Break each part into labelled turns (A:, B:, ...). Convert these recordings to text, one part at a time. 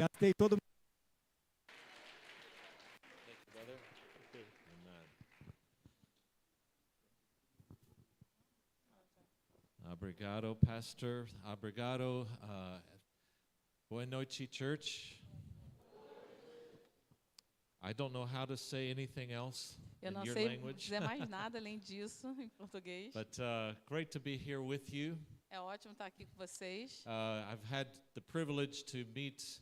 A: Gastei todo.
B: Obrigado, Pastor. Obrigado. Boa noite, church. I don't know how to say anything else
C: Eu
B: in
C: não
B: your
C: sei
B: language,
C: dizer mais nada além disso em português.
B: but great to be here with you.
C: É ótimo estar aqui com vocês.
B: I've had the privilege to meet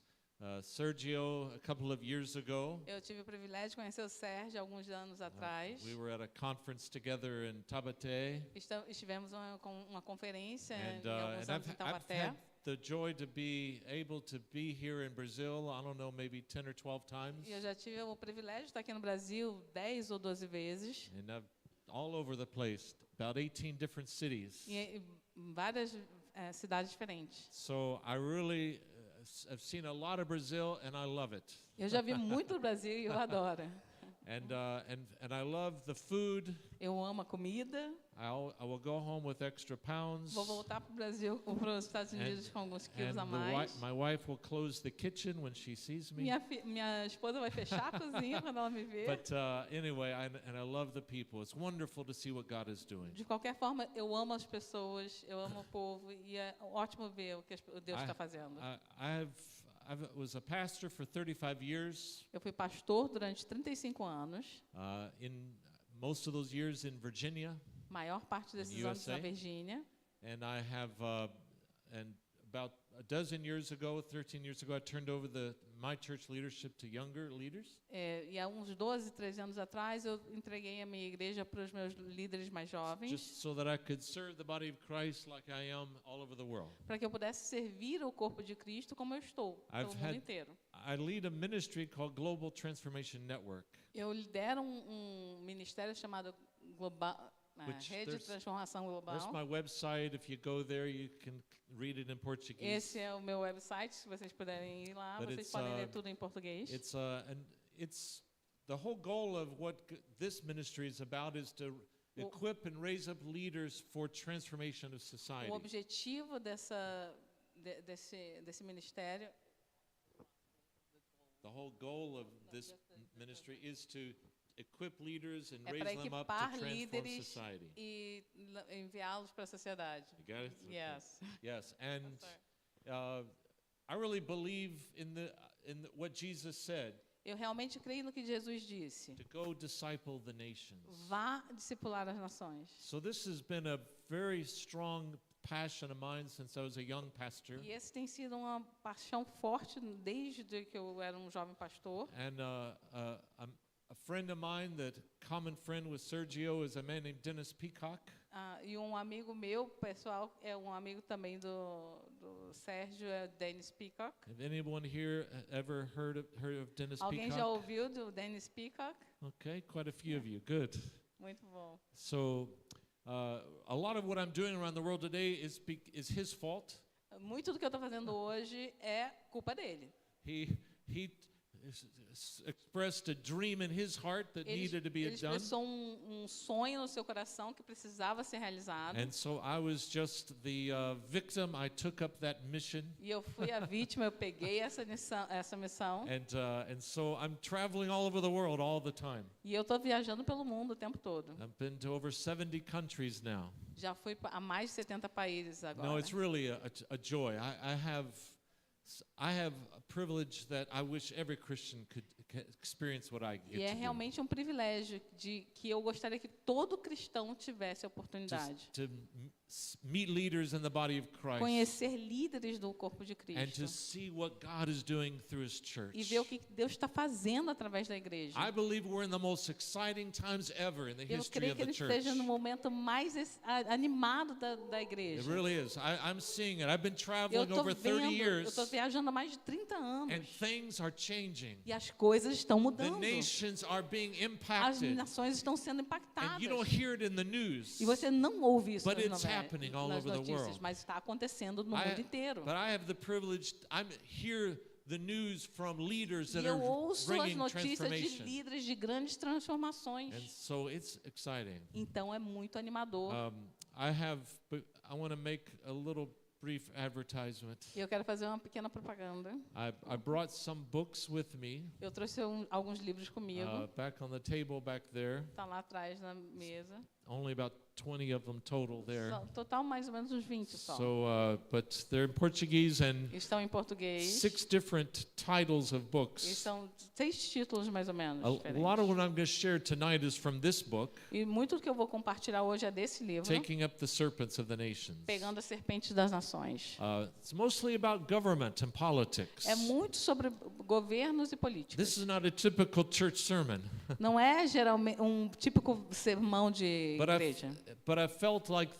B: Sergio a couple of years ago.
C: Eu tive o privilégio de conhecer o Sérgio alguns anos atrás.
B: We were at a conference together in Taubaté,
C: Estivemos com uma conferência
B: and
C: em alguns anos em
B: I've
C: Taubaté.
B: had the joy to be able to be here in Brazil. I don't know, maybe 10 or 12 times,
C: E eu já tive o privilégio de estar aqui no Brasil 10 ou 12 vezes.
B: and all over the place, about 18 different cities.
C: Em várias cidades diferentes.
B: So I really have seen a lot of Brazil, and I love it.
C: Eu já vi muito o Brasil e eu adoro.
B: And I love the food.
C: Eu amo a comida.
B: I will go home with extra pounds.
C: Vou voltar para o Brasil, para os Estados Unidos com alguns quilos a
B: And
C: mais.
B: my wife will close the kitchen when she sees me.
C: Minha esposa vai fechar a cozinha quando ela me ver.
B: But anyway, and I love the people. It's wonderful to see what God is doing.
C: De qualquer forma, eu amo as pessoas, eu amo o povo e é ótimo ver o que Deus está fazendo.
B: I was a pastor for 35 years.
C: Eu fui pastor durante 35 anos.
B: In most of those years in Virginia.
C: Maior parte desses anos na Virgínia.
B: And I have and about a dozen years ago, 13 years ago, I turned over my church leadership to younger leaders.
C: E há uns 12, 13 anos atrás, eu entreguei a minha igreja para os meus líderes mais jovens.
B: Just so that I could serve the body of Christ like I am all over the world.
C: Para que eu pudesse servir o corpo de Cristo como eu estou, pelo mundo inteiro.
B: I lead a ministry called Global Transformation Network.
C: Eu lidero ministério chamado Rede de Transformação Global.
B: That's my website. If you go there, you can read it in Portuguese.
C: Esse é o meu website. Se vocês puderem ir lá, vocês podem ler tudo em português.
B: It's the whole goal of what this ministry is about is to equip and raise up leaders for transformation of society.
C: O objetivo desse ministério.
B: The whole goal of this ministry is to equip leaders and raise them up to transform society.
C: E enviá-los para a sociedade.
B: You got it? Okay.
C: Yes.
B: Yes, and I really believe in what Jesus said.
C: Eu realmente creio no que Jesus disse.
B: To go disciple the nations.
C: Vá discipular as nações.
B: So this has been a very strong passion of mine since I was a young pastor.
C: E esse tem sido uma paixão forte desde que eu era jovem pastor.
B: And a friend of mine, that common friend with Sergio, is a man named Dennis Peacock.
C: E amigo meu, pessoal, é amigo também do Sérgio, é Dennis Peacock.
B: Have anyone here ever heard of Dennis
C: Alguém
B: Peacock?
C: já ouviu do Dennis Peacock?
B: Okay, quite a few of you. Good.
C: Muito bom.
B: So, a lot of what I'm doing around the world today is his fault.
C: Muito do que eu estou fazendo hoje é culpa dele.
B: He expressed a dream in his heart that needed to be
C: ele
B: done.
C: expressou sonho no seu coração que precisava ser realizado.
B: And so I was just the victim. I took up that mission.
C: E eu fui a vítima, eu peguei essa missão.
B: And so I'm traveling all over the world all the time.
C: E eu estou viajando pelo mundo o tempo todo.
B: I've been to over 70 countries now.
C: Já fui a mais de 70 países agora.
B: No, it's really a joy. I have a privilege that I wish every Christian could experience what I get
C: E é
B: to do.
C: realmente um privilégio que eu gostaria que todo cristão tivesse a oportunidade.
B: To meet leaders in the body of Christ.
C: Conhecer líderes do corpo de
B: And
C: Cristo.
B: to see what God is doing through His church.
C: E ver o que Deus está fazendo através da igreja.
B: I believe we're in the most exciting times ever in the
C: Eu
B: history
C: creio
B: of
C: que
B: the
C: ele
B: church.
C: esteja no momento mais animado da igreja.
B: It really is. I'm seeing it. I've been
C: Eu
B: traveling
C: estou
B: over 30
C: eu
B: years,
C: estou viajando há mais de 30
B: and
C: anos.
B: things are changing.
C: E as coisas estão
B: The
C: mudando.
B: nations are being
C: As
B: impacted.
C: nações estão sendo
B: And
C: impactadas.
B: you don't hear it in the news.
C: E você não ouve isso
B: But
C: nas
B: it's happening all
C: nas
B: over the
C: notícias,
B: world.
C: mas está acontecendo no mundo inteiro.
B: But I have the privilege. I hear the news from leaders
C: E
B: that
C: eu
B: are
C: ouço as
B: bringing
C: notícias de
B: transformation.
C: líderes de grandes transformações.
B: And so it's exciting.
C: Então é muito animador.
B: I want to make a little brief advertisement.
C: E eu quero fazer uma pequena propaganda.
B: I brought some books with me
C: Eu trouxe alguns livros comigo.
B: back on the table back there.
C: Tá lá atrás na mesa.
B: Only about 20 of them total there.
C: Total mais ou menos uns 20 só.
B: So, but they're in Portuguese and
C: Estão em português.
B: 6 different titles of
C: E
B: books.
C: são 6 títulos mais ou menos
B: A
C: diferentes.
B: lot of what I'm going to share tonight is from this book,
C: E muito do que eu vou compartilhar hoje é desse livro,
B: Taking Up the Serpents of the Nations.
C: Pegando as Serpentes das Nações.
B: It's mostly about government and politics.
C: É muito sobre governos e políticas.
B: This is not a typical church sermon,
C: Não é geralmente um típico sermão de igreja.
B: but I felt like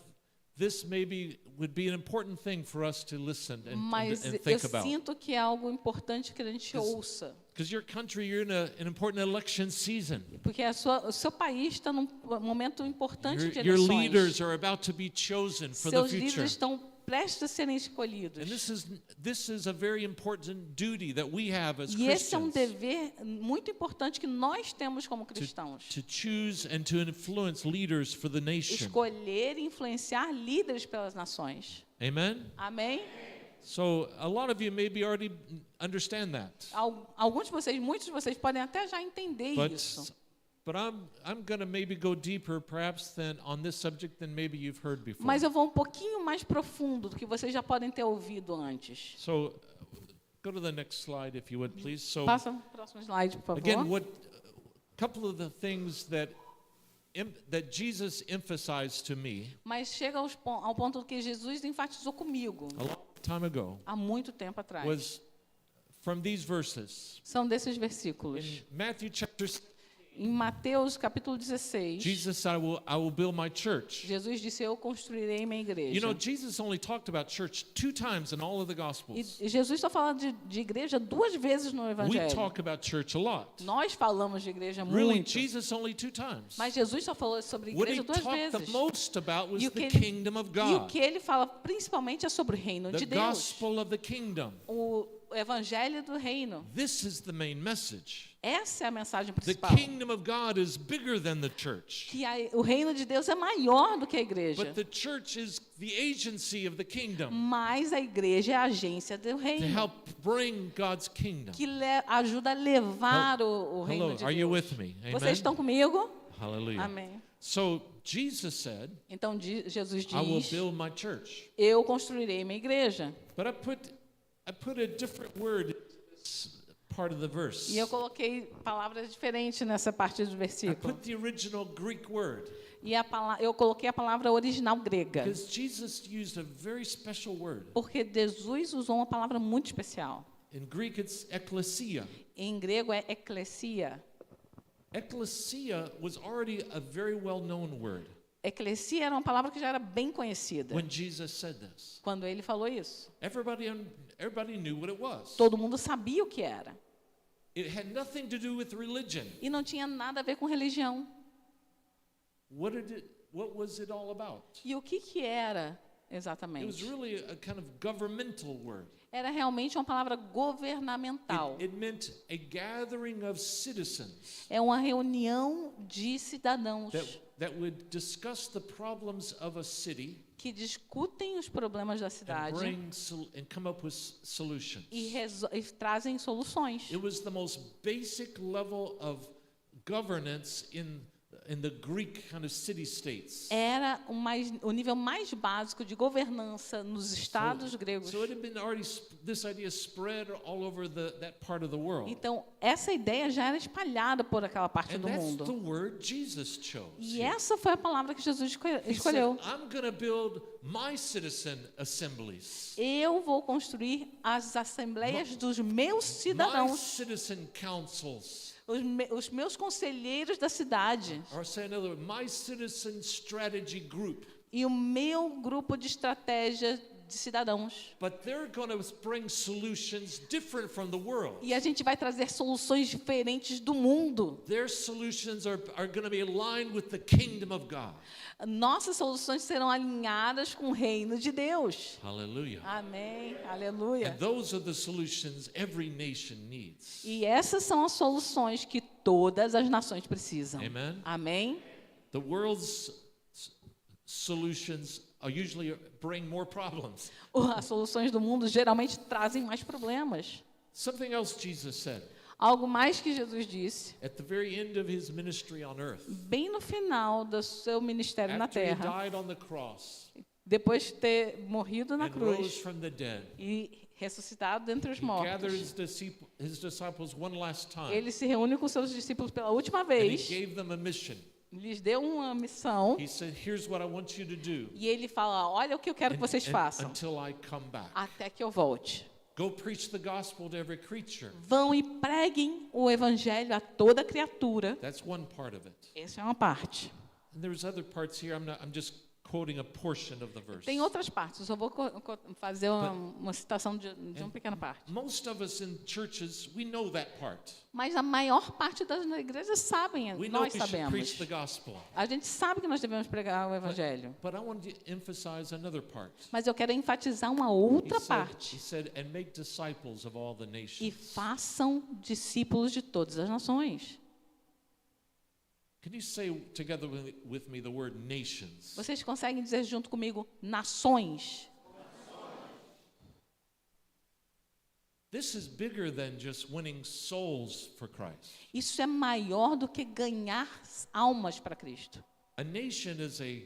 B: this maybe would be an important thing for us to listen
C: Mas
B: and
C: eu
B: think about.
C: sinto que é algo importante que a gente ouça.
B: Because your country, you're in an important election season.
C: Porque o seu país está num momento importante de
B: Your
C: eleições.
B: leaders are about to be chosen for the
C: Seus
B: future.
C: líderes estão prestes a serem escolhidos.
B: And this is a very important duty that we have as
C: E esse é um
B: Christians
C: dever muito importante que nós temos como cristãos.
B: to choose and to influence leaders for the nation.
C: Escolher e influenciar líderes pelas nações.
B: Amen?
C: Amém?
B: So a lot of you maybe already understand that.
C: Alguns de vocês, muitos de vocês podem até já entender isso.
B: But I'm going to maybe go deeper perhaps than on this subject than maybe you've heard before.
C: Mas eu vou um pouquinho mais profundo do que vocês já podem ter ouvido antes.
B: So go to the next slide if you would please. So
C: Passa o próximo slide, por favor.
B: again, a couple of the things that Jesus emphasized to me
C: Mas chega ao ponto que Jesus enfatizou comigo
B: a long time ago
C: há muito tempo atrás.
B: was from these verses.
C: São desses versículos.
B: In Matthew chapter 6,
C: Em Mateus capítulo 16,
B: Jesus said, I will build my church.
C: Jesus disse: eu construirei minha igreja.
B: You know, Jesus only talked about church 2 times in all of the Gospels.
C: E Jesus só fala de igreja 2 vezes no
B: We
C: Evangelho.
B: talk about church a lot.
C: Nós falamos de igreja
B: Really,
C: muito.
B: Jesus only 2 times.
C: Mas Jesus só falou sobre
B: What
C: igreja
B: he
C: 2
B: talked the
C: vezes.
B: most about was
C: E o que
B: the
C: ele-
B: kingdom of
C: E o
B: God,
C: que ele fala principalmente é sobre o reino
B: the
C: de Deus.
B: gospel of the kingdom.
C: O evangelho do reino.
B: This is the main message.
C: Essa é a mensagem
B: The
C: principal.
B: kingdom of God is bigger than the church.
C: Que o reino de Deus é maior do que a igreja.
B: But the church is the agency of the kingdom
C: Mas a igreja é a agência do
B: to
C: reino.
B: help bring God's kingdom.
C: Que ajuda a levar o reino
B: Hello,
C: de
B: are you
C: Deus.
B: with me?
C: Vocês
B: Amen?
C: estão comigo?
B: Hallelujah.
C: Amém.
B: So Jesus said,
C: Então Jesus
B: I will
C: diz:
B: build my church.
C: eu construirei minha igreja.
B: But I put a different word in this part of the verse.
C: E eu coloquei palavras diferentes nessa parte do
B: I
C: versículo.
B: put the original Greek word
C: E eu coloquei a palavra original grega.
B: because Jesus used a very special word.
C: Porque Jesus usou uma palavra muito especial.
B: In Greek, it's ekklesia.
C: Em grego é eklesia.
B: Ekklesia was already a very well-known word
C: Eclesia era uma palavra que já era bem conhecida.
B: when Jesus said this.
C: Quando ele falou isso,
B: Everybody knew what it was.
C: todo mundo sabia o que era.
B: It had nothing to do with religion.
C: E não tinha nada a ver com religião.
B: What was it all about?
C: E o que era
B: It was
C: exatamente?
B: really a kind of governmental word.
C: Era realmente uma palavra governamental.
B: It meant a gathering of citizens
C: É uma reunião de cidadãos
B: that would discuss the problems of a city
C: que discutem os problemas da
B: and
C: cidade
B: and come up with solutions.
C: e trazem soluções.
B: It was the most basic level of governance in the Greek kind of city-states.
C: Era o nível mais básico de governança nos estados gregos.
B: So it had been already this idea spread all over that part of the world.
C: Então, essa ideia já era espalhada por aquela parte
B: And
C: do
B: that's
C: mundo.
B: the word Jesus chose.
C: E
B: here.
C: essa foi a palavra que Jesus
B: He said,
C: escolheu.
B: I'm going to build my citizen assemblies.
C: Eu vou construir as assembleias dos meus
B: My
C: cidadãos,
B: citizen councils.
C: os meus conselheiros da cidade
B: Or say another word, my citizen strategy group.
C: e o meu grupo de estratégia de cidadãos.
B: But they're going to bring solutions different from the world.
C: E a gente vai trazer soluções diferentes do mundo.
B: Their solutions are going to be aligned with the kingdom of God.
C: Nossas soluções serão alinhadas com o reino de Deus.
B: Hallelujah.
C: Amém. Aleluia.
B: And those are the solutions every nation needs.
C: E essas são as soluções que todas as nações precisam.
B: Amen.
C: Amém.
B: The world's solutions usually bring more problems.
C: As soluções do mundo geralmente trazem mais problemas.
B: Something else Jesus said
C: Algo mais que Jesus disse,
B: at the very end of his ministry on earth.
C: bem no final do seu ministério na
B: After he
C: terra,
B: died on the cross
C: depois de ter morrido na
B: and rose
C: cruz
B: from the dead,
C: e ressuscitado dentre os
B: he gathered
C: mortos,
B: his disciples one last time,
C: ele se reúne com seus discípulos pela última
B: and he
C: vez,
B: gave them a mission.
C: lhes deu uma missão
B: He said, "Here's what I want you to do
C: e ele fala, olha o que eu quero que vocês façam,
B: until I come back.
C: até que eu volte.
B: Go preach the gospel to every creature."
C: Vão e preguem o evangelho a toda criatura.
B: That's one part of it.
C: Essa é uma parte.
B: And there's other parts here. I'm just quoting a portion of the verse.
C: Tem outras partes, eu só vou fazer uma citação de uma pequena parte.
B: Most of us in churches, we know that part.
C: Mas a maior parte das igrejas sabem,
B: We know
C: nós
B: we should
C: sabemos.
B: preach the gospel.
C: A gente sabe que nós devemos pregar o evangelho.
B: But I want to emphasize another part.
C: Mas eu quero enfatizar uma
B: He
C: outra
B: said,
C: parte.
B: and make disciples of all the
C: E
B: nations.
C: façam discípulos de todas as nações.
B: Can you say together with me the word nations?
C: Vocês conseguem dizer junto comigo, nações?
B: This is bigger than just winning souls for Christ.
C: Isso é maior do que ganhar almas para Cristo.
B: A nation is a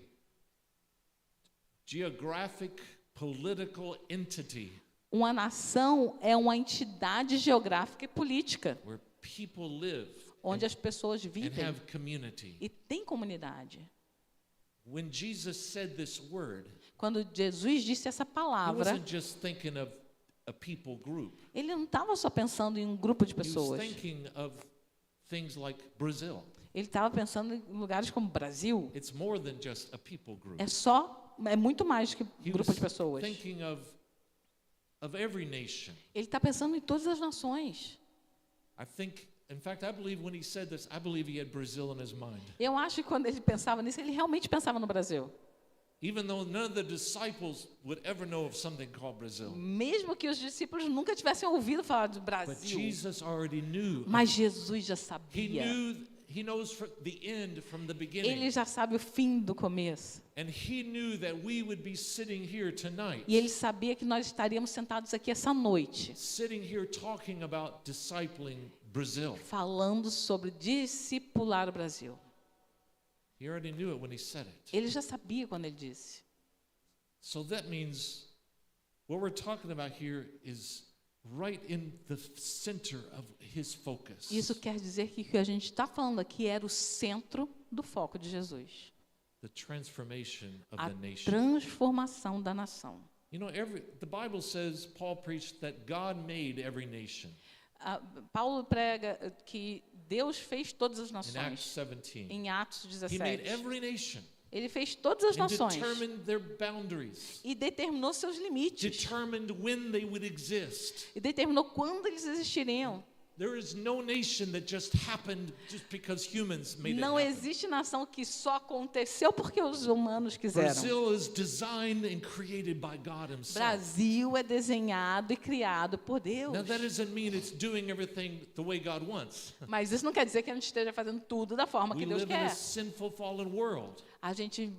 B: geographic, political entity
C: Uma nação é uma entidade geográfica e política,
B: where people live
C: onde as pessoas
B: and
C: vivem
B: have community.
C: e têm comunidade.
B: When Jesus said this word,
C: Quando Jesus disse essa
B: he
C: palavra,
B: wasn't just thinking of a people group.
C: ele não estava só pensando em um grupo de
B: He was
C: pessoas.
B: thinking of things like Brazil.
C: Ele estava pensando em lugares como Brasil.
B: It's more than just a people group.
C: É muito mais que um
B: He
C: grupo
B: was
C: de pessoas.
B: thinking of every nation.
C: Ele está pensando em todas as nações.
B: I think, in fact, I believe when he said this, I believe he had Brazil in his mind.
C: Eu acho que quando ele pensava nisso, ele realmente pensava no Brasil.
B: Even though none of the disciples would ever know of something called Brazil.
C: Mesmo que os discípulos nunca tivessem ouvido falar do
B: But
C: Brasil.
B: Jesus already knew.
C: Mas Jesus já
B: He
C: sabia.
B: he knows the end from the
C: Ele
B: beginning.
C: já sabe o fim do começo.
B: And he knew that we would be sitting here tonight.
C: E ele sabia que nós estaríamos sentados aqui essa noite,
B: Sitting here talking about discipling Brazil.
C: falando sobre discipular o Brasil.
B: He already knew it when he said it.
C: Ele já sabia quando ele disse.
B: So that means what we're talking about here is right in the center of his focus.
C: Isso quer dizer que o que a gente está falando aqui era o centro do foco de Jesus.
B: The transformation of
C: A
B: the nation.
C: transformação da nação.
B: You know, the Bible says, Paul preached that God made every nation
C: Paulo prega que Deus fez todas as
B: in Acts
C: nações.
B: 17.
C: Em Atos
B: He made
C: 17.
B: every nation
C: Ele fez todas as
B: and
C: nações
B: determined their boundaries,
C: e determinou seus limites.
B: determined when they would exist.
C: E determinou quando eles existiriam.
B: There is no nation that just happened just because humans made
C: Não
B: it happen.
C: existe nação que só aconteceu porque os humanos quiseram.
B: Brazil is designed and created by God himself.
C: Brasil é desenhado e criado por Deus.
B: Now that doesn't mean it's doing everything the way God wants.
C: Mas isso não quer dizer que a gente esteja fazendo tudo da forma
B: We
C: que Deus
B: live in a
C: quer.
B: sinful fallen world
C: A gente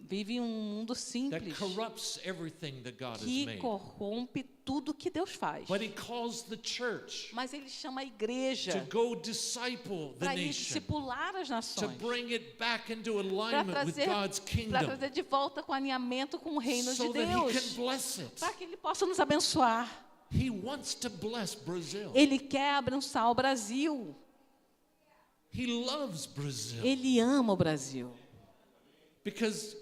C: vive em um mundo
B: that
C: simples
B: corrupts everything that God has
C: que
B: made.
C: corrompe tudo que Deus faz.
B: But he calls the church
C: Mas ele chama a igreja
B: to go disciple the
C: para ir
B: nation,
C: discipular as
B: to
C: nações,
B: bring it back into
C: para
B: alignment with God's kingdom,
C: trazer de volta com alinhamento com o reino
B: so
C: de
B: that he can
C: Deus,
B: bless it.
C: para que ele possa nos abençoar.
B: He wants to bless Brazil.
C: Ele quer abençoar o Brasil.
B: He loves Brazil
C: Ele ama o Brasil.
B: because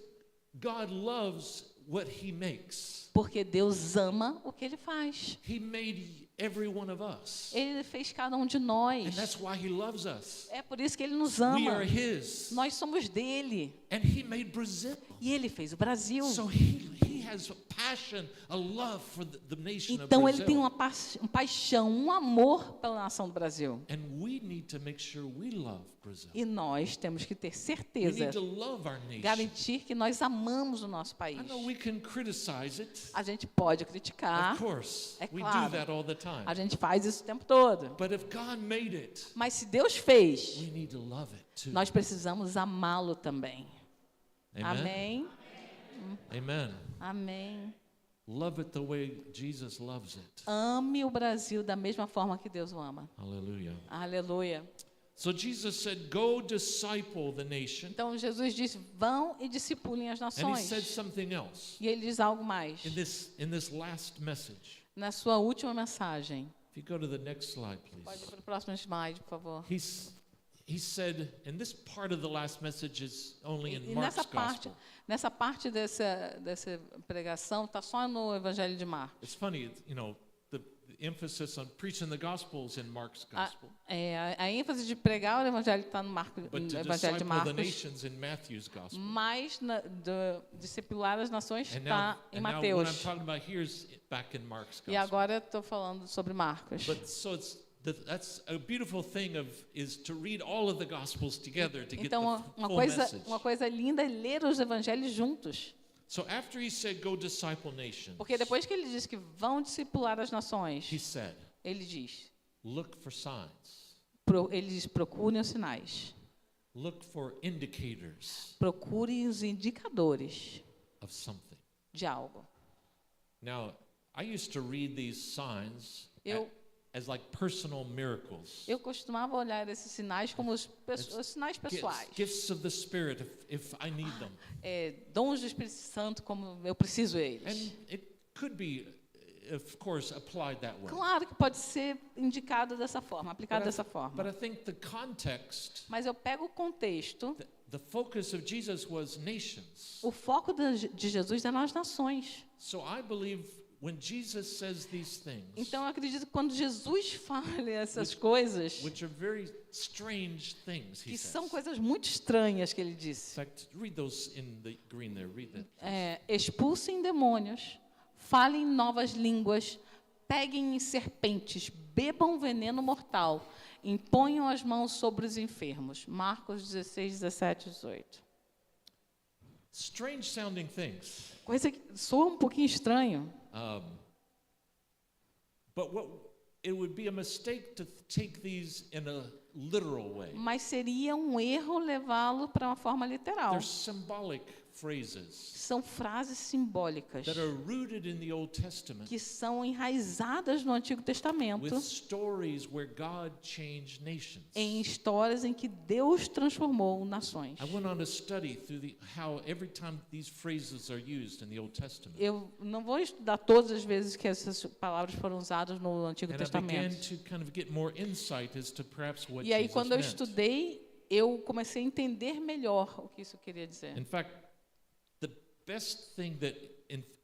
B: God loves what he makes.
C: Porque Deus ama o que ele faz.
B: He made every one of us.
C: Ele fez cada um de nós.
B: And that's why he loves us.
C: É por isso que ele nos
B: We
C: ama.
B: are his.
C: Nós somos dele.
B: And he made Brazil.
C: E ele fez o Brasil.
B: So he has a passion, a love for the nation of
C: Então ele
B: Brazil.
C: tem uma paixão, um amor pela nação do Brasil.
B: And we need to make sure we love Brazil.
C: E nós temos que ter
B: We
C: certeza,
B: need to love our nation.
C: garantir que nós amamos o nosso país.
B: I know we can criticize it.
C: A gente pode criticar,
B: Of course.
C: É
B: We do
C: claro.
B: that all the time.
C: a gente faz isso o tempo todo.
B: But if God made it,
C: Mas se Deus fez,
B: we need to love it too.
C: nós precisamos amá-lo também.
B: Amen?
C: Amém?
B: Amen.
C: Amém.
B: Love it the way Jesus loves it.
C: Ame o Brasil da mesma forma que Deus o ama.
B: Hallelujah.
C: Aleluia.
B: So Jesus said, go disciple the nation.
C: Então Jesus disse: vão e discipulem as
B: And he
C: nações.
B: said something else
C: E ele diz algo mais.
B: in this last message.
C: Na sua última mensagem.
B: If you go to the next slide, please.
C: Pode ir para o próximo slide, por favor.
B: He said, and this part of the last message is only in
C: E
B: Mark's gospel.
C: nessa parte dessa pregação está só no Evangelho de Marcos.
B: It's funny, the emphasis on preaching the gospel is in Mark's gospel.
C: A ênfase de pregar o Evangelho está no
B: But to
C: Evangelho de
B: disciple the
C: Marcos,
B: nations in Matthew's gospel.
C: mas discipular as nações
B: And
C: está em
B: now what
C: Mateus.
B: I'm talking about here is back in Mark's
C: E
B: gospel.
C: agora estou falando sobre Marcos.
B: But so that's a beautiful thing is to read all of the gospels together to get the
C: Então,
B: full message.
C: uma coisa linda é ler os evangelhos juntos.
B: So after he said, go disciple nations,
C: Porque depois que ele diz que vão discipular as
B: he
C: nações,
B: said,
C: ele diz,
B: look for signs.
C: procurem os sinais.
B: Look for indicators
C: Procurem os indicadores
B: of something.
C: de algo.
B: Now, I used to read these signs
C: Eu,
B: as like personal miracles.
C: eu costumava olhar esses sinais como os sinais pessoais.
B: Gifts of the Spirit if I need them.
C: Dons do Espírito Santo como eu preciso eles.
B: And it could be, of course, applied that way.
C: Claro que pode ser indicado dessa forma, aplicado dessa
B: But
C: forma.
B: I think the context,
C: Mas eu pego o contexto,
B: the focus of Jesus was nations.
C: o foco de Jesus é nas nações.
B: So I believe when Jesus says these things,
C: Então eu acredito que quando Jesus fala essas coisas,
B: which are very strange things, he
C: que
B: says.
C: são coisas muito estranhas que ele
B: In
C: disse.
B: fact, read those in the green there. Read that.
C: Expulsem demônios, falem novas línguas, peguem em serpentes, bebam veneno mortal, imponham as mãos sobre os enfermos. Marcos 16, 17, 18.
B: Strange sounding things.
C: Coisa que soa um pouquinho estranho.
B: But it would be a mistake to take these in a literal way.
C: Mas seria um erro levá-lo para uma forma literal.
B: They're symbolic phrases
C: São frases simbólicas
B: that are rooted in the Old Testament
C: que são enraizadas no Antigo Testamento,
B: with stories where God changed nations.
C: em histórias em que Deus transformou nações.
B: I went on to study through how every time these phrases are used in the Old Testament.
C: Eu não vou estudar todas as vezes que essas palavras foram usadas no Antigo
B: And I began
C: Testamento.
B: to kind of get more insight as to perhaps what
C: E aí,
B: Jesus
C: quando eu
B: meant.
C: estudei, eu comecei a entender melhor o que isso queria dizer.
B: In fact, the best thing that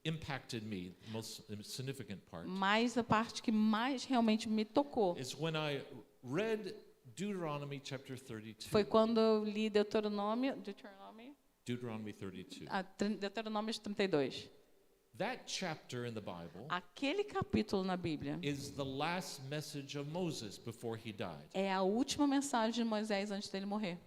B: impacted me, the most significant part,
C: Mas a parte que mais realmente me tocou
B: is when I read Deuteronomy chapter 32.
C: foi quando eu li Deuteronômio
B: Deuteronomy 32.
C: Deuteronômio 32.
B: That chapter in the Bible
C: Aquele capítulo na Bíblia
B: is the last message of Moses before he died.
C: é a última mensagem de Moisés antes dele morrer.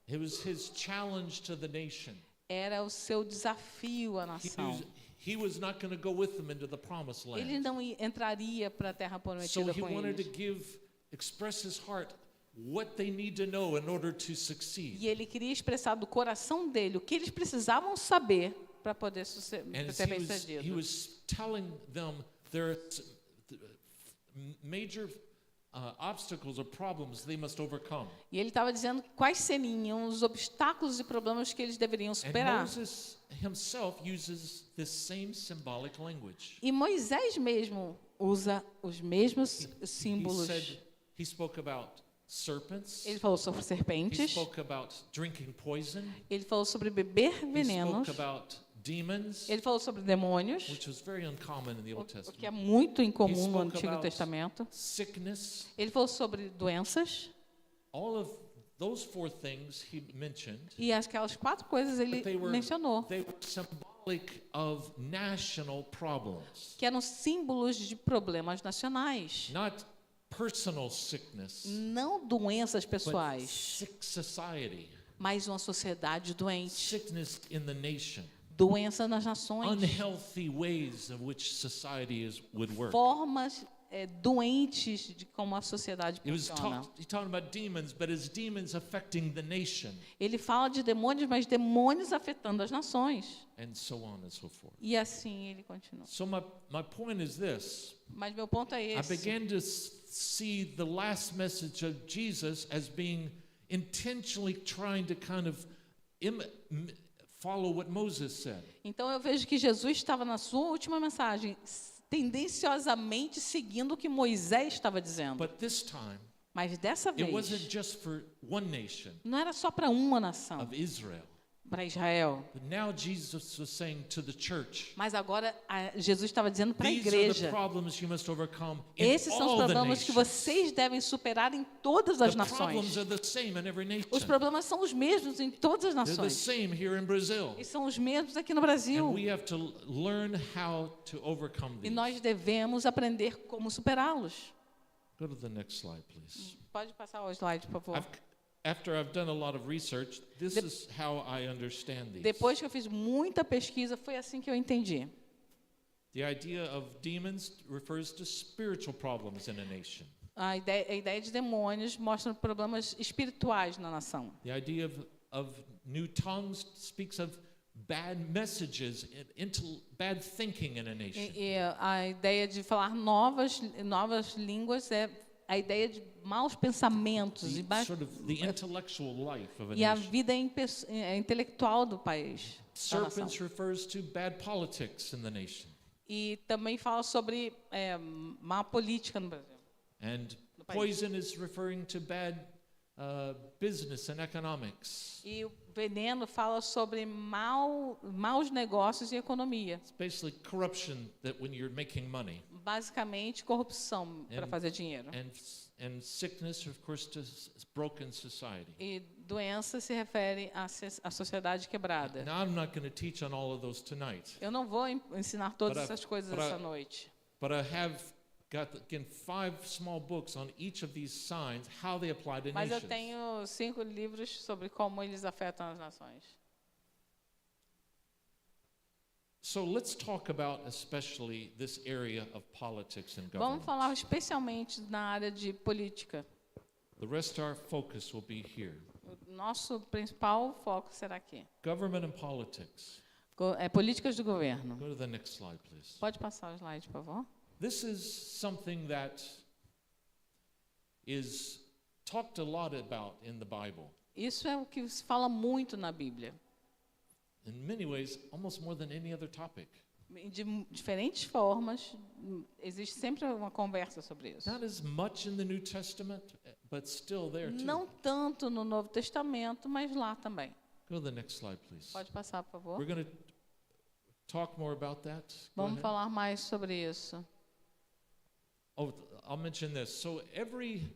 B: It was his challenge to the nation.
C: Era o seu desafio à nação.
B: He was not going to go with them into the promised
C: Ele
B: land.
C: não entraria para a terra
B: So
C: prometida
B: he
C: com
B: wanted to
C: eles.
B: express his heart what they need to know in order to succeed.
C: E ele queria expressar do coração dele o que eles precisavam saber para poder ser
B: And
C: bem
B: he
C: sucedido.
B: was telling them there are major obstacles or problems they must overcome.
C: E ele estava dizendo quais seriam os obstáculos e problemas que eles deveriam
B: And
C: superar.
B: Moses himself uses this same symbolic language.
C: E Moisés mesmo usa os mesmos
B: He
C: símbolos.
B: said he spoke about serpents.
C: Ele falou sobre
B: He
C: serpentes,
B: spoke about drinking poison.
C: ele falou sobre beber
B: He
C: venenos,
B: spoke about demons,
C: ele falou sobre demônios,
B: which was very uncommon in the Old
C: o que é
B: Testament.
C: muito incomum no
B: spoke
C: Antigo
B: about
C: Testamento.
B: Sickness.
C: Ele falou sobre doenças,
B: All of those four things he mentioned,
C: e aquelas 4 coisas ele
B: but
C: mencionou,
B: they were symbolic of national problems,
C: que eram símbolos de problemas nacionais,
B: not personal sickness,
C: não doenças
B: but
C: pessoais,
B: sick society,
C: mas uma sociedade doente,
B: sickness in the nation,
C: doença nas nações,
B: unhealthy ways in which society would work.
C: formas doentes de como a sociedade
B: It was
C: funciona.
B: he's talking about demons, but it's demons affecting the nation,
C: Ele fala de demônios, mas demônios afetando as nações.
B: and so on and so forth.
C: E assim ele continua.
B: So my point is this.
C: Mas meu ponto é
B: I
C: esse.
B: began to see the last message of Jesus as being intentionally trying to kind of follow what Moses said.
C: Então eu vejo que Jesus estava na sua última mensagem tendenciosamente seguindo o que Moisés estava dizendo.
B: But this time,
C: Mas dessa
B: it wasn't
C: vez,
B: just for one nation
C: não era só para uma nação,
B: of Israel.
C: para Israel.
B: But now Jesus was saying to the church,
C: Mas agora Jesus estava dizendo para a
B: these are the
C: igreja.
B: problems you must overcome in
C: Esses são os
B: all the
C: problemas que
B: nations.
C: vocês devem superar em todas as
B: The problems
C: nações.
B: are the same in every nation.
C: Os problemas são os mesmos em todas as
B: They're the
C: nações.
B: same here in Brazil.
C: E são os mesmos aqui no
B: And
C: Brasil.
B: we have to learn how to overcome
C: E
B: these.
C: nós devemos aprender como superá-los.
B: Go to the next slide, please.
C: Pode passar o slide, por favor.
B: After I've done a lot of research, this is how I understand these.
C: Depois que eu fiz muita pesquisa, foi assim que eu entendi.
B: The idea of demons refers to spiritual problems in a nation.
C: A ideia de demônios mostra problemas espirituais na nação.
B: The idea of new tongues speaks of bad messages, bad thinking in a nation.
C: E a ideia de falar novas línguas é a ideia de maus pensamentos
B: The intellectual life of a
C: e a
B: nation.
C: vida intelectual do país. Da nação.
B: Serpents refers to bad politics in the nation.
C: E também fala sobre má política no Brasil.
B: And
C: No país.
B: poison is referring to bad business and economics.
C: E o veneno fala sobre maus negócios e economia.
B: It's basically corruption that when you're making money.
C: Basicamente, corrupção para
B: And-
C: fazer dinheiro.
B: And sickness, of course, to broken society.
C: E doença se refere à sociedade quebrada.
B: Now, I'm not going to teach on all of those tonight,
C: Eu não vou ensinar todas
B: But I-
C: essas coisas
B: but I-
C: essa noite.
B: but I have got, again, 5 small books on each of these signs, how they apply to
C: Mas eu
B: nations.
C: tenho 5 livros sobre como eles afetam as nações.
B: So let's talk about especially this area of politics and
C: Vamos
B: government.
C: falar especialmente na área de política.
B: The rest of our focus will be here.
C: O nosso principal foco será aqui.
B: Government and politics.
C: Políticas do governo.
B: Go to the next slide, please.
C: Pode passar o slide, por favor?
B: This is something that is talked a lot about in the Bible.
C: Isso é o que se fala muito na Bíblia.
B: In many ways, almost more than any other topic.
C: De diferentes formas, existe sempre uma conversa sobre isso.
B: Not as much in the New Testament, but still there too.
C: Não tanto no Novo Testamento, mas lá também.
B: Go to the next slide, please.
C: Pode passar, por favor?
B: We're going to talk more about that. Go
C: Vamos
B: ahead.
C: falar mais sobre isso.
B: Oh, I'll mention this. So every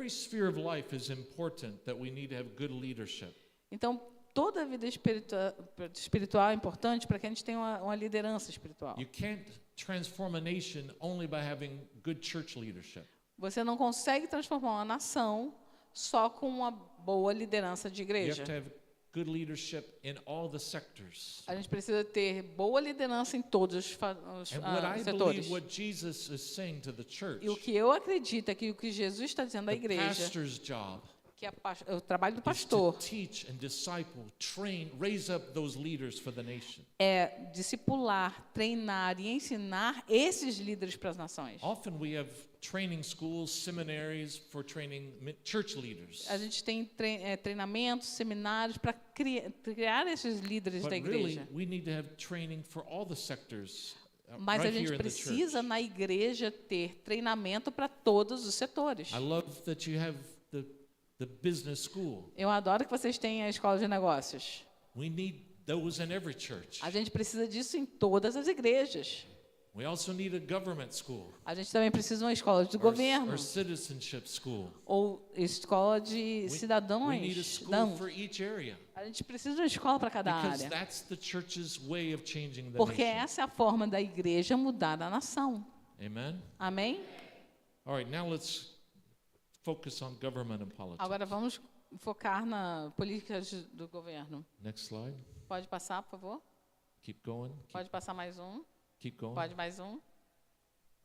B: sphere of life is important that we need to have good leadership.
C: Então, toda a vida espiritual é importante para que a gente tenha uma liderança espiritual.
B: You can't transform a nation only by having good church leadership.
C: Você não consegue transformar uma nação só com uma boa liderança de
B: You
C: igreja.
B: have to have good leadership in all the sectors.
C: A gente precisa ter boa liderança em todos os
B: And what I
C: setores.
B: believe what Jesus is saying to the church,
C: E o que eu acredito é que o que Jesus está dizendo à
B: the
C: igreja,
B: pastor's job
C: que é o trabalho do
B: is to
C: pastor,
B: teach and disciple, train, raise up those leaders for the nation.
C: é discipular, treinar e ensinar esses líderes para as nações.
B: Often we have training schools, seminaries for training church leaders.
C: A gente tem treinamentos, seminários para criar esses líderes
B: But
C: da
B: really,
C: igreja.
B: we need to have training for all the sectors
C: Mas a
B: right
C: gente
B: here in the church.
C: precisa, na igreja, ter treinamento para todos os setores.
B: I love that you have the business school.
C: Eu adoro que vocês tenham a escola de negócios.
B: We need those in every church.
C: A gente precisa disso em todas as igrejas.
B: We also need a government school.
C: A gente também precisa de uma escola de
B: Or
C: governo
B: citizenship school.
C: ou escola de
B: We
C: cidadãos.
B: need a school for each area.
C: A gente precisa de uma escola para cada
B: Because
C: área.
B: that's the church's way of changing the
C: Porque
B: nation.
C: essa é a forma da igreja mudar a nação.
B: Amen?
C: Amém?
B: All right, now let's focus on government and politics.
C: Agora vamos focar na política do governo.
B: Next slide.
C: Pode passar, por favor?
B: Keep going.
C: Pode passar mais um?
B: Keep going.
C: Pode mais um?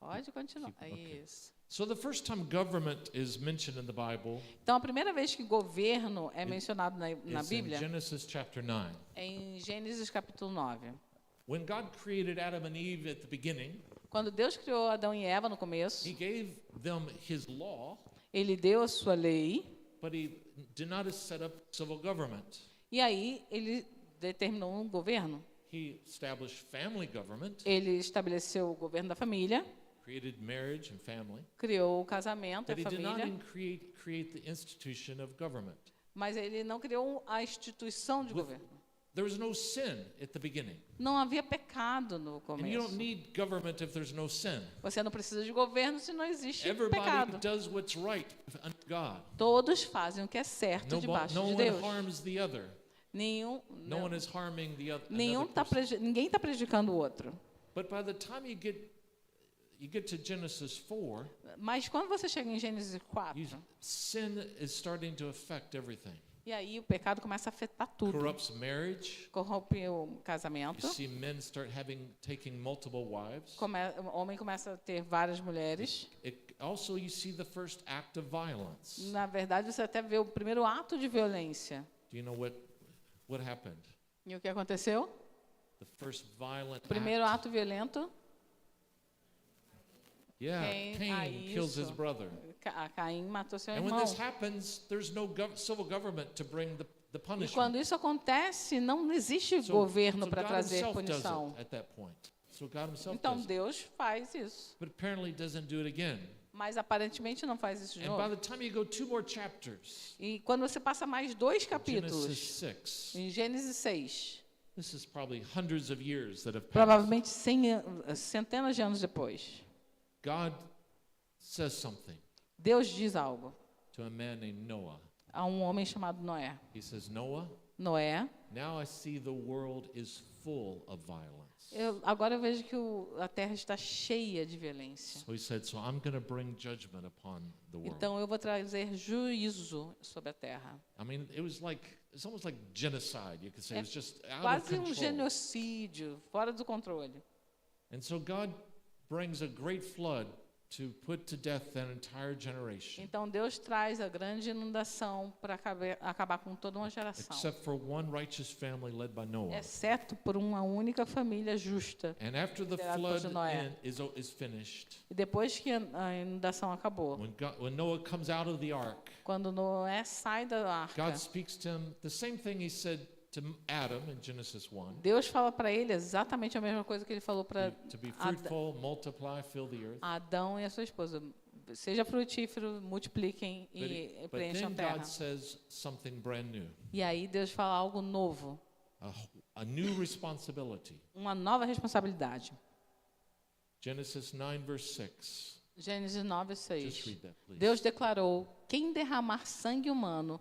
C: Pode continuar.
B: Keep- okay.
C: Isso.
B: So the first time government is mentioned in the Bible
C: Então, a primeira vez que governo é mencionado na
B: is in
C: Bíblia
B: Genesis chapter 9.
C: é em Gênesis capítulo 9.
B: When God created Adam and Eve at the beginning,
C: Quando Deus criou Adão e Eva no começo,
B: he gave them his law,
C: ele deu a sua lei,
B: but he did not set up civil government.
C: e aí ele determinou um governo.
B: He established family government,
C: Ele estabeleceu o governo da família,
B: created marriage and family,
C: criou o casamento, a
B: but he did not
C: família,
B: create the institution of government.
C: mas ele não criou a instituição de governo.
B: There was no sin at the beginning.
C: Não havia pecado no
B: And you don't
C: começo.
B: need government if there's no sin.
C: Você não precisa de governo se não existe
B: Everybody
C: pecado.
B: does what's right under God.
C: Todos fazem o que é certo debaixo
B: No
C: de
B: one
C: Deus.
B: harms the other.
C: Nenhum,
B: No one is harming the other.
C: ninguém está prejudicando o outro.
B: But by the time you get to Genesis 4,
C: Mas quando você chega em Gênesis 4,
B: sin is starting to affect everything.
C: e aí o pecado começa a afetar tudo.
B: Corrupts marriage.
C: Corrompe o
B: You
C: casamento.
B: see men start taking multiple wives.
C: O homem começa a ter várias mulheres.
B: Also, you see the first act of violence.
C: Na verdade, você até vê o primeiro ato de violência.
B: Do you know what happened?
C: E o que aconteceu?
B: The first violent
C: O primeiro
B: act.
C: ato violento,
B: Yeah,
C: Cain,
B: kills his
C: isso.
B: brother.
C: Caim matou seu
B: And when
C: irmão.
B: this happens, there's no civil government to bring the
C: E
B: punishment.
C: quando isso acontece, não existe
B: So-
C: governo
B: so
C: para
B: God
C: trazer
B: himself does
C: punição.
B: it at that point. So God himself
C: Então
B: does it.
C: Deus faz isso,
B: But apparently doesn't do it again.
C: mas aparentemente não faz isso de
B: And by
C: novo.
B: the time you go 2 more chapters,
C: E quando você passa mais 2
B: Genesis
C: capítulos,
B: 6,
C: em Gênesis 6,
B: this is probably hundreds of years that have passed.
C: provavelmente centenas de anos depois,
B: God says something
C: Deus diz algo
B: to a man named Noah.
C: a um homem chamado Noé.
B: He says, Noah,
C: Noé,
B: now I see the world is full of violence.
C: agora eu vejo que a terra está cheia de violência.
B: So he said, so I'm going to bring judgment upon the world.
C: Então eu vou trazer juízo sobre a terra.
B: I mean, it's almost like genocide, you could say.
C: É
B: It was just out of
C: Quase um
B: control.
C: genocídio, fora do controle.
B: And so God brings a great flood to put to death that entire generation,
C: Então Deus traz a grande inundação para acabar com toda uma geração,
B: except for one righteous family led by Noah.
C: exceto por uma única família justa.
B: And after the
C: Liderado por
B: flood
C: Noé.
B: is finished,
C: E depois que a inundação acabou,
B: when Noah comes out of the ark,
C: quando Noé sai da arca,
B: God speaks to him the same thing he said to Adam in Genesis 1,
C: Deus fala para ele exatamente a mesma coisa que ele falou para
B: to be fruitful, multiply, fill the earth.
C: Adão e a sua esposa. Seja frutífero, multipliquem e
B: But
C: preencham
B: then
C: a terra.
B: God says something brand new,
C: E aí Deus fala algo novo,
B: a new responsibility.
C: uma nova responsabilidade.
B: Genesis 9, verse 6.
C: Gênesis 9,
B: Just
C: 6.
B: read that, please.
C: Deus declarou: quem derramar sangue humano,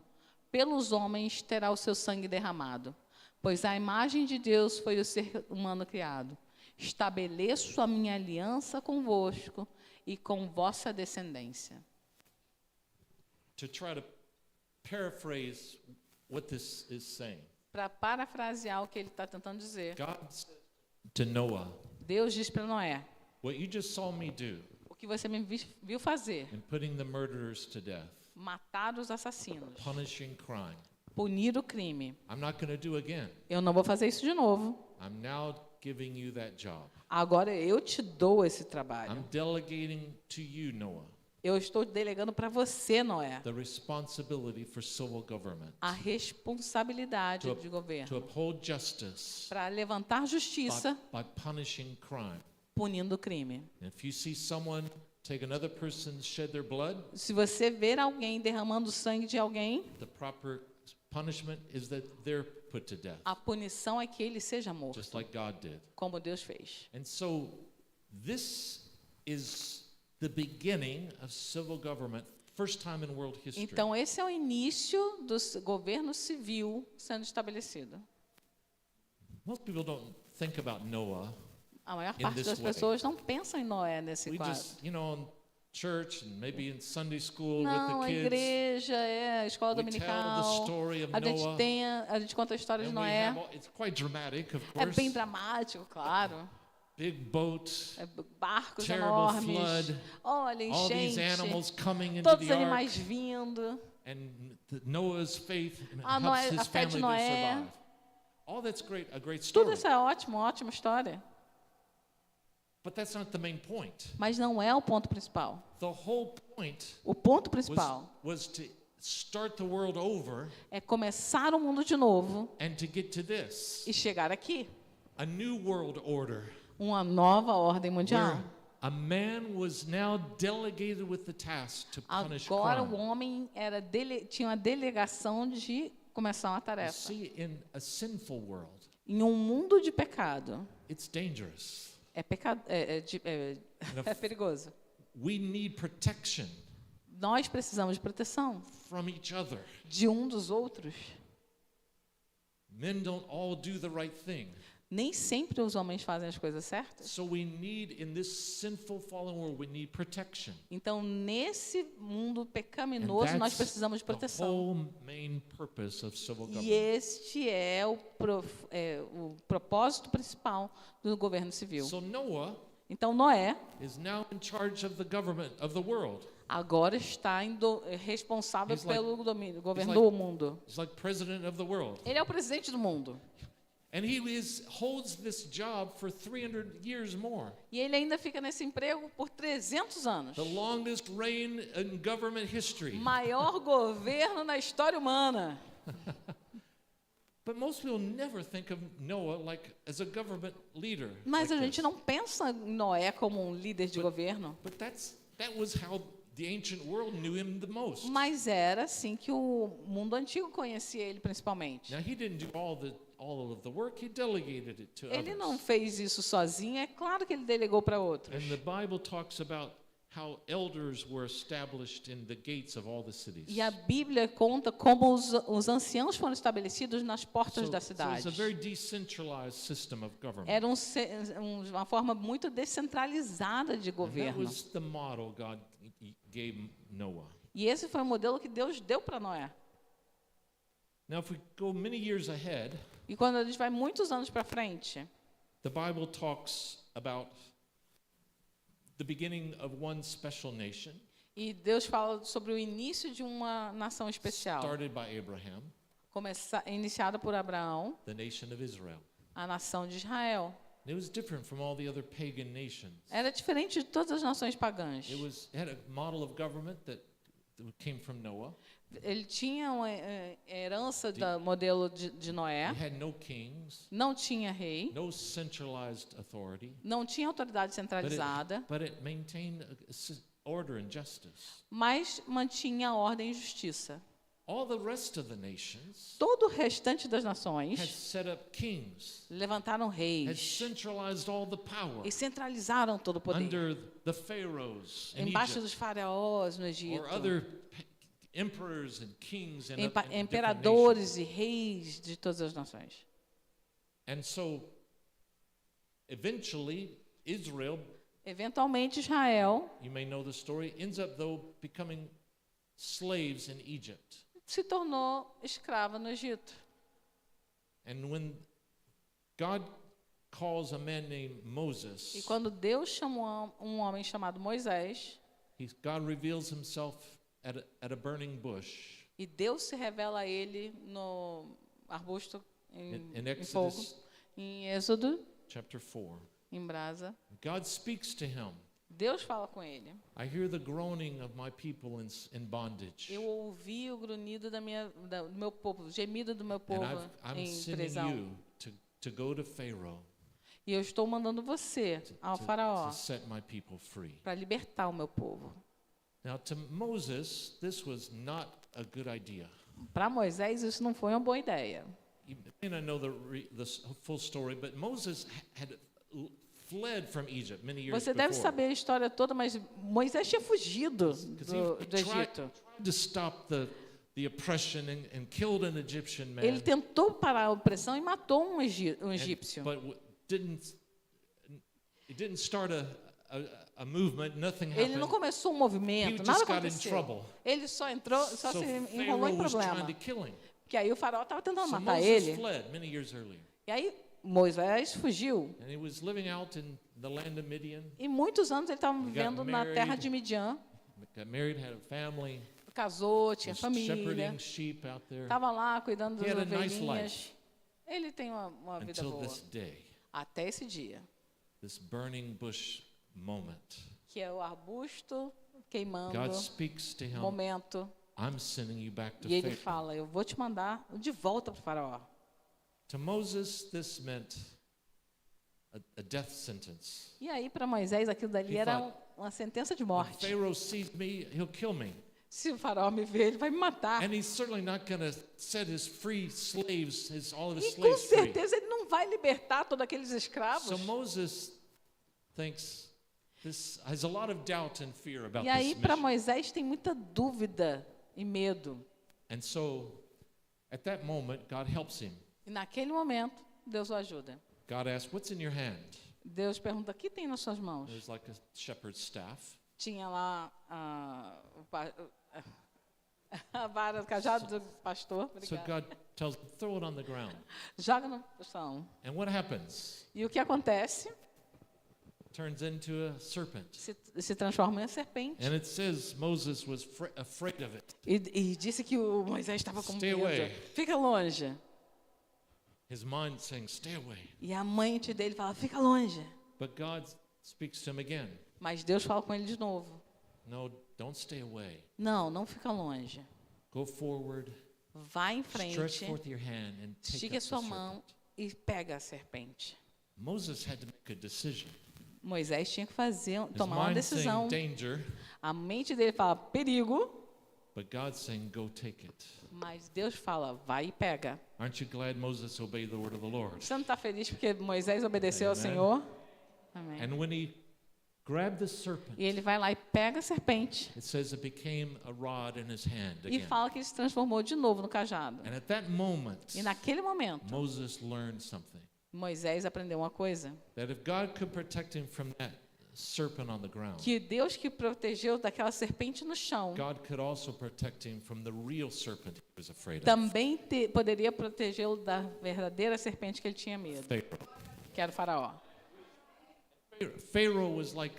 C: pelos homens terá o seu sangue derramado, pois a imagem de Deus foi o ser humano criado. Estabeleço a minha aliança convosco e com vossa descendência.
B: To try to paraphrase what this is saying,
C: Para parafrasear o que ele está tentando dizer,
B: God said to Noah,
C: Deus diz para Noé:
B: what you just saw me do
C: o que você me viu fazer,
B: in putting the murderers to death,
C: matar os assassinos,
B: punishing crime,
C: punir o crime.
B: I'm not going to do again.
C: Eu não vou fazer isso de novo.
B: I'm now giving you that job.
C: Agora eu te dou esse trabalho.
B: I'm delegating to you, Noah,
C: Eu estou delegando para você, Noé,
B: the responsibility for civil government,
C: a responsabilidade
B: To-
C: de
B: to
C: governo
B: uphold justice
C: para levantar justiça
B: by punishing crime.
C: punindo o crime.
B: And if you see someone take another person shed their blood,
C: Se você ver alguém derramando o sangue de alguém,
B: the proper punishment is that they're put to death,
C: a punição é que ele seja morto,
B: just like God did.
C: como Deus fez.
B: And so this is the beginning of civil government, first time in world history.
C: Então, esse é o início do governo civil sendo estabelecido.
B: Most people don't think about Noah.
C: A maior
B: In
C: parte
B: this
C: das
B: way.
C: pessoas não pensam em Noé nesse
B: We
C: quadro.
B: just, in church and maybe in Sunday school
C: Não,
B: with
C: a
B: the kids,
C: igreja, a escola
B: we tell the
C: dominical.
B: story of
C: A gente
B: Noah.
C: a gente conta a história de
B: And we
C: Noé.
B: have it's quite dramatic, of
C: É
B: course.
C: bem dramático, claro.
B: big boat,
C: barcos
B: terrible
C: enormes.
B: flood,
C: Olha,
B: all these
C: enchente.
B: animals coming into
C: Todos os
B: the ark,
C: animais vindo.
B: and Noah's faith
C: A
B: helps his
C: fé de
B: family to
C: Noé.
B: survive. All that's great, a great
C: Tudo
B: story.
C: isso é ótimo, ótima história.
B: But that's not the main point.
C: Mas não é o ponto principal.
B: The whole point
C: O ponto principal
B: was to start the world over
C: é começar o mundo de novo
B: and to get to this,
C: e chegar aqui.
B: a new world order,
C: Uma nova ordem mundial.
B: where a man was now delegated with the task to punish
C: Agora o
B: crime.
C: homem tinha uma delegação de começar uma
B: You
C: tarefa.
B: see, in a sinful world,
C: Em um mundo de pecado,
B: it's dangerous.
C: é perigoso.
B: We need protection
C: Nós precisamos de proteção
B: from each other.
C: de um dos outros.
B: Men don't all do the right thing.
C: Nem sempre os homens fazem as coisas certas.
B: So we need, in this sinful fallen world, we need protection.
C: Então, nesse mundo
B: And
C: pecaminoso, nós
B: that's
C: precisamos de
B: the
C: proteção.
B: whole main purpose of civil
C: E
B: government.
C: este é o propósito principal do governo civil.
B: So Noah
C: Então, Noé
B: is now in charge of the government of the world.
C: agora está responsável
B: He's like-
C: pelo governo
B: like-
C: do mundo.
B: He's like president of the world.
C: Ele é o presidente do mundo.
B: And he holds this job for 300 years more.
C: E ele ainda fica nesse emprego por 300 anos.
B: The longest reign in government history.
C: Maior governo na história humana.
B: But most people never think of Noah as a government leader.
C: Mas
B: like
C: a gente
B: this.
C: não pensa em Noé como um líder de governo.
B: But that was how the ancient world knew him the most.
C: Mas era assim que o mundo antigo conhecia ele principalmente.
B: Now he didn't do all of the work. He delegated it to
C: Ele
B: others.
C: não fez isso sozinho, é claro que ele delegou para outros.
B: And the Bible talks about how elders were established in the gates of all the cities.
C: E a Bíblia conta como os anciãos foram estabelecidos nas portas da
B: So
C: cidade.
B: it's a very decentralized system of government.
C: Era uma forma muito descentralizada de
B: And that
C: governo.
B: was the model God gave Noah.
C: E esse foi o modelo que Deus deu para Noé.
B: Now, if we go many years ahead,
C: E quando a gente vai muitos anos para frente,
B: the Bible talks about the beginning of one special nation,
C: e Deus fala sobre o início de uma nação especial,
B: started by Abraham,
C: iniciada por Abraão,
B: the nation of Israel.
C: a nação de Israel.
B: It was different from all the other pagan nations.
C: Era diferente de todas as nações pagãs.
B: It had a model of government that came from Noah.
C: Ele tinha uma herança do modelo de Noé.
B: It had no kings,
C: Não tinha rei,
B: no centralized authority,
C: não tinha autoridade centralizada,
B: but it maintained order and justice.
C: mas mantinha ordem e justiça.
B: All the rest of the nations
C: Todo o restante das
B: had
C: nações
B: set up kings,
C: levantaram
B: had
C: reis
B: centralized all the power
C: e centralizaram todo o poder.
B: under the pharaohs in
C: Embaixo
B: Egypt,
C: dos faraós no Egito,
B: or other emperors and kings in different nations.
C: imperadores e reis de todas as nações.
B: And so, eventually, Israel,
C: Eventualmente, Israel
B: you may know the story, ends up though becoming slaves in Egypt.
C: se tornou escrava no Egito.
B: And when God calls a man named
C: E
B: Moses,
C: quando Deus chamou um homem chamado Moisés,
B: God reveals himself at a burning bush.
C: e Deus se revela a ele no arbusto
B: In
C: em fogo,
B: Exodus
C: em Êxodo,
B: chapter 4.
C: em brasa.
B: God speaks to him.
C: Deus fala com ele.
B: I hear the groaning of my people in bondage.
C: Eu ouvi o grunhido do meu povo, o gemido do meu
B: And
C: povo
B: I'm
C: em
B: sending
C: prisão.
B: you to go to Pharaoh
C: E eu estou mandando você ao faraó
B: to set my people free.
C: para libertar o meu povo.
B: Now, to Moses, this was not a good idea.
C: Para Moisés, isso não foi uma boa ideia.
B: You may not know the full story, but Moses had fled from Egypt many years
C: Você deve
B: before.
C: saber a história toda, mas Moisés tinha fugido
B: 'Cause
C: do
B: he tried
C: Egito.
B: to stop the oppression and killed an Egyptian man.
C: Ele tentou parar a opressão e matou um egípcio.
B: But it didn't start a movement. Nothing
C: Ele não
B: happened.
C: começou um
B: He
C: movimento,
B: just
C: nada
B: got in
C: aconteceu.
B: trouble.
C: Ele só entrou, só
B: So
C: se enrolou
B: Pharaoh
C: em
B: was trying
C: problema.
B: to kill him.
C: Porque aí o faraó estava tentando
B: So
C: matar
B: Moses
C: ele.
B: fled many years earlier.
C: E aí Moisés fugiu.
B: and he was living out in the land of Midian.
C: E muitos anos ele estava vivendo na terra
B: married.
C: de Midian.
B: Got married, had a family,
C: Casou, tinha
B: was
C: família.
B: shepherding sheep out there
C: Estava lá cuidando das
B: He had a nice
C: ovelhinhas. Ele tem uma vida
B: until
C: boa.
B: this day,
C: Até esse dia,
B: this burning bush moment.
C: que é o arbusto queimando,
B: God speaks to him,
C: momento.
B: I'm sending you back to
C: E ele
B: Pharaoh.
C: fala, eu vou te mandar de volta para o faraó.
B: To Moses, this meant a death sentence.
C: E aí, para Moisés, aquilo dali
B: He
C: era
B: thought,
C: uma sentença de
B: If
C: morte.
B: Pharaoh sees me, he'll kill me.
C: Se o faraó me ver, ele vai me matar.
B: And he's certainly not going to set his free slaves, all of his
C: E com
B: slaves free.
C: certeza ele não vai libertar todos aqueles escravos.
B: So Moses thinks this has a lot of doubt and fear about
C: E aí,
B: this
C: para
B: mission.
C: Moisés, tem muita dúvida e medo.
B: And so, at that moment, God helps him.
C: E naquele momento, Deus o ajuda.
B: God asks, "What's in your hand?"
C: Deus pergunta, o que tem nas suas mãos?
B: There's like a shepherd's staff.
C: Tinha lá a vara, o cajado do pastor.
B: So
C: Obrigada.
B: God tells him, "Throw it on the ground."
C: Joga no chão.
B: And what happens?
C: E o que acontece?
B: Turns into a serpent.
C: Se transforma em serpente.
B: And it says Moses was afraid of it.
C: E disse que o Moisés estava com
B: Stay
C: medo.
B: away.
C: Fica longe.
B: His mind saying, "Stay away."
C: E a mãe dele fala, fica longe.
B: But God speaks to him again.
C: Mas Deus fala com ele de novo.
B: "No, don't stay away.
C: Não, não fica longe.
B: Go forward.
C: Vai em
B: Stretch
C: frente,
B: forth your hand and take
C: estica
B: up the
C: sua
B: serpent."
C: mão e pega a serpente.
B: Moses had to make a decision.
C: Moisés tinha que
B: His
C: tomar uma
B: mind
C: decisão.
B: saying danger,
C: A mente dele fala, perigo.
B: but God saying, "Go take it."
C: Mas Deus fala, vai e pega.
B: Aren't you glad Moses obeyed the word of the Lord?
C: Você não está feliz porque Moisés obedeceu ao
B: Amen.
C: Senhor? Amém.
B: And when he grabbed the serpent,
C: E ele vai lá e pega a serpente.
B: it says it became a rod in his hand
C: E
B: again.
C: fala que ele se transformou de novo no cajado.
B: And at that moment,
C: E naquele momento,
B: Moses learned something.
C: Moisés aprendeu uma coisa.
B: That if God could protect him from that serpent on the ground,
C: Que Deus que protegeu daquela serpente no chão,
B: God could also protect him from the real serpent he was afraid of.
C: também poderia protegê-lo da verdadeira serpente que ele tinha medo,
B: Pharaoh.
C: que era o faraó.
B: Pharaoh was like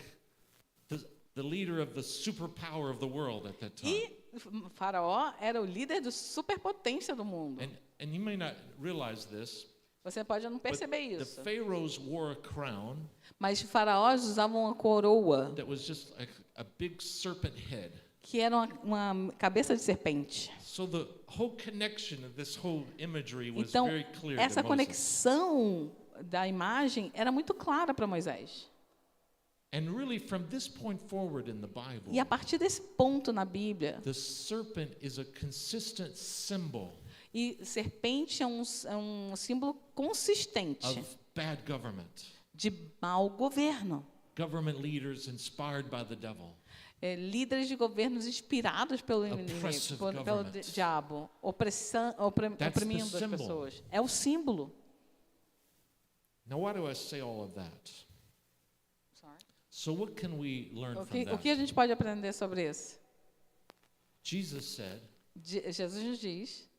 B: the leader of the superpower of the world at that time.
C: E o faraó era o líder da superpotência do mundo.
B: And you may not realize this,
C: Você pode não
B: but
C: perceber
B: the
C: isso.
B: pharaohs wore a crown
C: Mas os faraós usavam uma coroa,
B: that was just like a big serpent head.
C: que era uma cabeça de serpente.
B: So the whole connection of this whole imagery was
C: Então,
B: very clear
C: essa
B: to Moses.
C: conexão da imagem era muito clara para Moisés.
B: And really from this point forward in the Bible,
C: E a partir desse ponto na Bíblia,
B: the serpent is a consistent symbol
C: e serpente é um símbolo consistente
B: of bad government.
C: de mau governo.
B: Government leaders inspired by the devil.
C: Líderes de governos inspirados pelo inimigo,
B: Oppressive
C: pelo
B: government.
C: diabo,
B: That's
C: oprimindo
B: the
C: as
B: symbol.
C: pessoas. É o símbolo.
B: Now why do I say all of that? So what can we learn
C: O
B: from
C: que
B: that?
C: a gente pode aprender sobre isso?
B: Jesus said,
C: Jesus nos diz,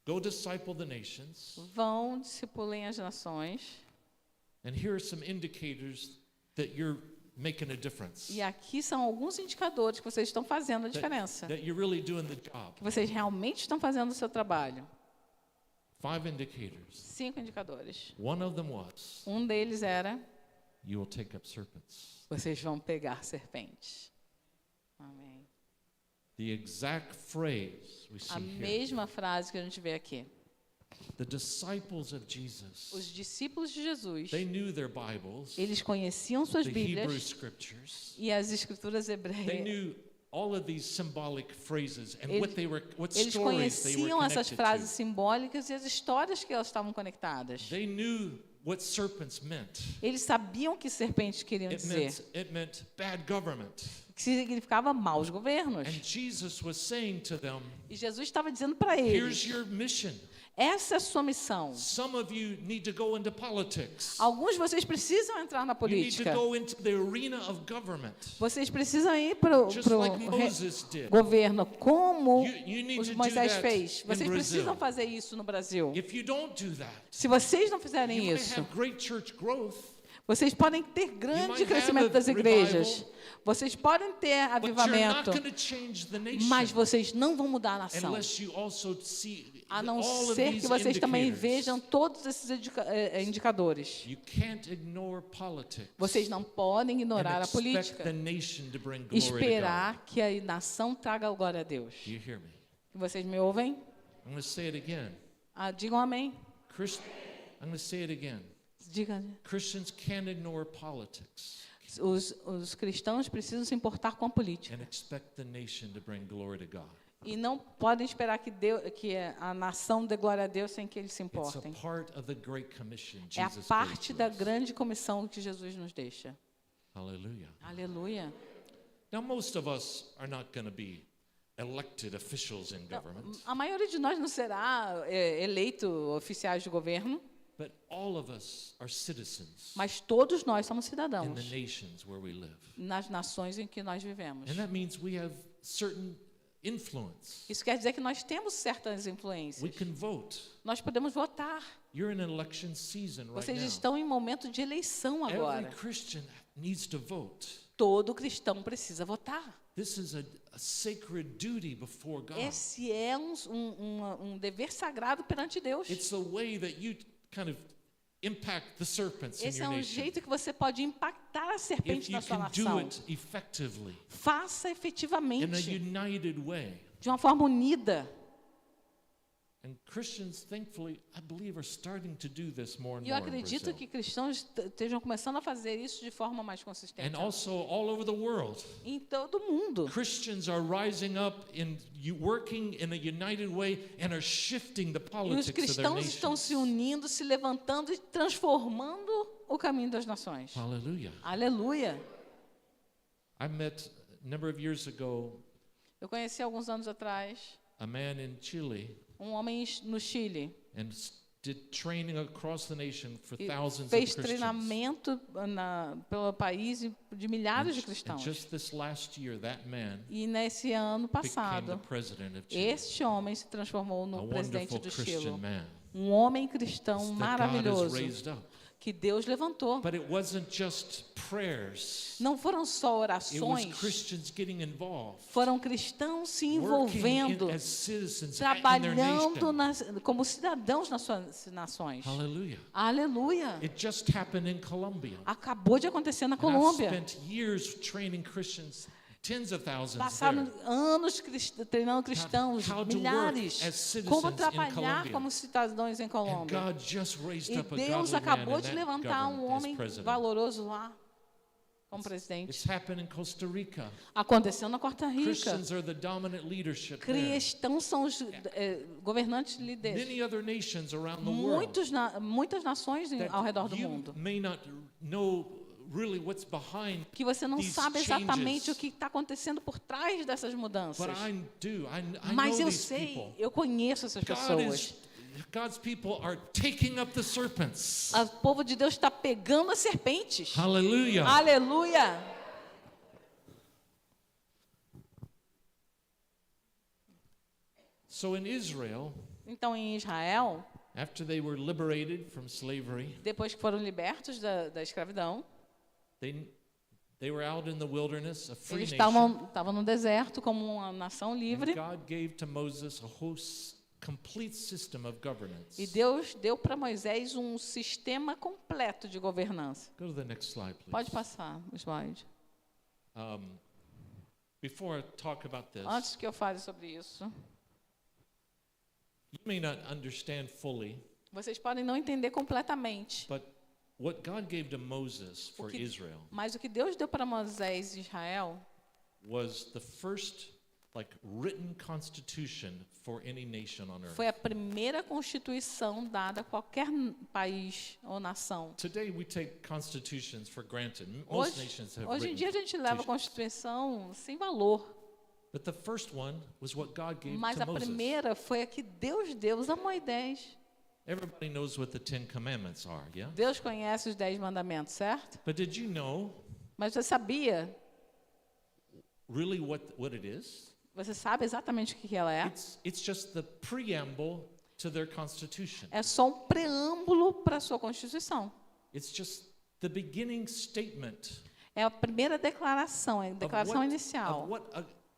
B: "Go disciple the nations."
C: vão, discipulem as nações.
B: And here are some indicators that you're making a difference.
C: E aqui são alguns indicadores que vocês estão fazendo a diferença.
B: That you're really doing the job.
C: Que vocês realmente estão fazendo o seu trabalho.
B: 5 indicators.
C: 5 indicadores.
B: One of them was,
C: Um deles era,
B: you will take up serpents.
C: vocês vão pegar serpentes. Amém.
B: The exact phrase we see
C: A
B: here.
C: mesma frase que a gente vê aqui.
B: The disciples of Jesus,
C: Os discípulos de Jesus,
B: they knew their Bibles,
C: eles conheciam suas
B: the Hebrew
C: Bíblias
B: scriptures.
C: e as escrituras
B: They
C: hebreias.
B: knew all of these symbolic phrases and
C: Eles-
B: what
C: Eles
B: stories they were
C: conheciam essas
B: connected
C: frases
B: to.
C: simbólicas e as histórias que elas estavam conectadas.
B: They knew what serpents meant.
C: Eles sabiam que serpentes queriam dizer.
B: It meant bad government.
C: que significava maus governos.
B: And Jesus was saying to them,
C: E Jesus estava dizendo para
B: here's
C: eles,
B: your mission.
C: essa é a sua missão.
B: Some of you need to go into politics.
C: Alguns de vocês precisam entrar na
B: You need to
C: política.
B: go into the arena of government.
C: Vocês precisam ir para
B: Just like Moses did.
C: governo, como
B: You need to do
C: Moisés
B: that
C: fez.
B: in
C: Vocês
B: Brazil.
C: precisam fazer isso no Brasil.
B: If you don't do that,
C: Se vocês não fizerem
B: you might
C: isso,
B: have great church growth,
C: vocês podem ter
B: might
C: grande
B: have
C: crescimento
B: a
C: das igrejas.
B: revival,
C: Vocês podem ter
B: but you're not
C: avivamento,
B: going to change the nation
C: mas vocês não vão mudar a nação.
B: unless you also see
C: A não
B: all of
C: ser
B: these
C: que vocês também
B: indicators.
C: vejam todos esses indicadores.
B: You can't ignore politics
C: Vocês não podem
B: and
C: ignorar a
B: expect
C: política.
B: the nation to bring glory to
C: Esperar que a nação traga a glória a Deus.
B: God. You hear me?
C: Vocês me ouvem?
B: I'm going to say it again.
C: Digam amém.
B: I'm going to say it again.
C: Diga.
B: Christians can't ignore politics
C: Os cristãos precisam se importar com a política.
B: and expect the nation to bring glory to God.
C: E não podem esperar que a nação dê glória a Deus sem que eles se
B: It's a
C: importem.
B: part of the Great Commission
C: É a
B: Jesus
C: parte
B: gave
C: da
B: to us.
C: grande comissão que Jesus nos deixa.
B: Hallelujah.
C: Aleluia.
B: Now, most of us are not going to be elected officials in government,
C: A maioria de nós não será eleito oficiais de governo,
B: but all of us are citizens
C: mas todos nós somos
B: in
C: cidadãos
B: the nations where we live.
C: nas nações em que nós vivemos.
B: And that means we have certain influence.
C: Isso quer dizer que nós temos certas
B: We
C: influências.
B: can vote.
C: Nós podemos votar.
B: You're in an election season right
C: Vocês
B: now.
C: estão em momento de eleição
B: Every
C: agora.
B: Christian needs to vote.
C: Todo cristão precisa votar.
B: This is a sacred duty before God.
C: Esse é um dever sagrado perante Deus.
B: It's the way that you kind of impact the serpents in
C: Esse é
B: your
C: um
B: nation.
C: jeito que você pode impactar a
B: If
C: serpente
B: you
C: na sua
B: can do
C: nação.
B: it effectively,
C: Faça
B: in a
C: efetivamente,
B: united way.
C: de uma forma unida.
B: And Christians, thankfully, I believe, are starting to do this more and
C: E eu
B: more in
C: acredito
B: Brazil.
C: que cristãos estejam começando a fazer isso de forma mais consistente.
B: And also all over the world.
C: Em todo mundo.
B: Christians are rising up in working in a united way and are shifting the
C: E os
B: politics of their
C: cristãos estão se
B: nations.
C: unindo, se levantando e transformando o caminho das nações.
B: Hallelujah.
C: Aleluia.
B: I met a number of years ago
C: Eu conheci alguns anos atrás
B: a man in Chile
C: homem no Chile
B: and did training across the nation for
C: e
B: thousands of
C: fez
B: Christians.
C: treinamento pelo país de milhares de
B: And
C: cristãos.
B: just this last year, that man
C: E nesse ano
B: became the
C: passado,
B: president of Chile.
C: este homem se transformou
B: A
C: no presidente
B: wonderful
C: do
B: Christian
C: Chile.
B: man
C: Um homem cristão
B: that God has
C: maravilhoso
B: raised up.
C: que Deus levantou.
B: But it wasn't just prayers.
C: Não foram só
B: It was
C: orações,
B: Christians getting involved,
C: foram cristãos se
B: working
C: envolvendo,
B: as citizens in their
C: trabalhando
B: nation.
C: como cidadãos nas suas nações.
B: Hallelujah.
C: Aleluia.
B: It just happened in Colombia.
C: Acabou de acontecer na
B: And I've
C: Colômbia.
B: spent years training Christians, tens of thousands
C: Passaram
B: there.
C: anos treinando cristãos,
B: How to work
C: milhares,
B: as citizens
C: como
B: in
C: trabalhar
B: Colombia.
C: como cidadãos em
B: And
C: Colômbia.
B: God just raised
C: E
B: up a
C: Deus
B: godly man
C: acabou
B: in
C: de
B: that
C: levantar um
B: government as
C: homem
B: president.
C: valoroso lá como presidente.
B: It's happened in Costa Rica.
C: Aconteceu na Costa Rica.
B: Christians are the dominant leadership there.
C: Cristãos são os governantes líderes.
B: Many other nations around the world
C: Muitas nações
B: that
C: ao redor do
B: you
C: mundo.
B: may not know really what's behind,
C: Que você não
B: these
C: sabe exatamente
B: changes.
C: o que está acontecendo por trás dessas mudanças.
B: but I do. I
C: Mas
B: know
C: eu
B: these
C: sei,
B: people.
C: eu conheço essas pessoas.
B: God's people are taking up the serpents.
C: O povo de Deus está pegando as serpentes.
B: Hallelujah.
C: Aleluia!
B: So in Israel,
C: Então, em Israel,
B: after they were liberated from slavery,
C: depois que foram libertos da escravidão,
B: they were out in the wilderness, a free
C: eles
B: nation.
C: estavam no deserto como uma nação livre.
B: And God gave to Moses a whole complete system of governance.
C: E Deus deu para Moisés um sistema completo de governança.
B: Go to the next slide, please.
C: Pode passar o slide.
B: Before I talk about this,
C: Antes que eu fale sobre isso,
B: you may not understand fully,
C: vocês podem não entender completamente,
B: but what God gave to Moses for
C: que-
B: Israel
C: mas o que Deus deu para Moisés e Israel
B: was the first like written constitution for any nation on earth.
C: Foi a primeira constituição dada a qualquer país ou nação.
B: Today we take constitutions for granted. Most nations have
C: Hoje em
B: written
C: dia a gente leva a
B: constitutions.
C: Constituição sem valor,
B: But the first one was what God gave
C: mas
B: to
C: a
B: Moses.
C: primeira foi a que Deus deu a Moisés.
B: Everybody knows what the 10 Commandments are, yeah?
C: Deus conhece os 10 mandamentos, certo?
B: But did you know
C: Mas você sabia?
B: really what it is?
C: Você sabe exatamente o que ela é?
B: It's just the preamble to their constitution.
C: É só um preâmbulo para a sua Constituição.
B: It's just the beginning statement
C: É a primeira declaração, é a
B: of
C: declaração inicial
B: what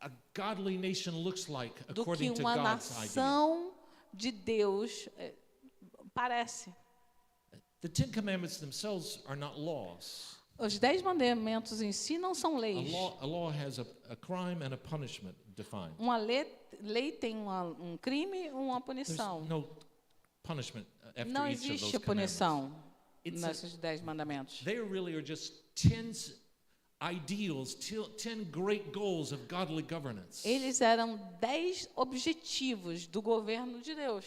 B: a godly nation looks like
C: do que
B: according to
C: uma
B: God's idea.
C: nação de Deus parece.
B: The 10 Commandments themselves are not laws.
C: Os 10 mandamentos em si não são
B: A
C: leis.
B: law has a crime and a punishment defined.
C: Uma lei tem um crime e uma
B: There's
C: punição.
B: no punishment after
C: Não
B: each of
C: existe
B: those commandments.
C: punição
B: It's a-
C: nesses 10 mandamentos.
B: They really are just 10 ideals, 10 great goals of godly governance.
C: Eles eram 10 objetivos do governo de Deus.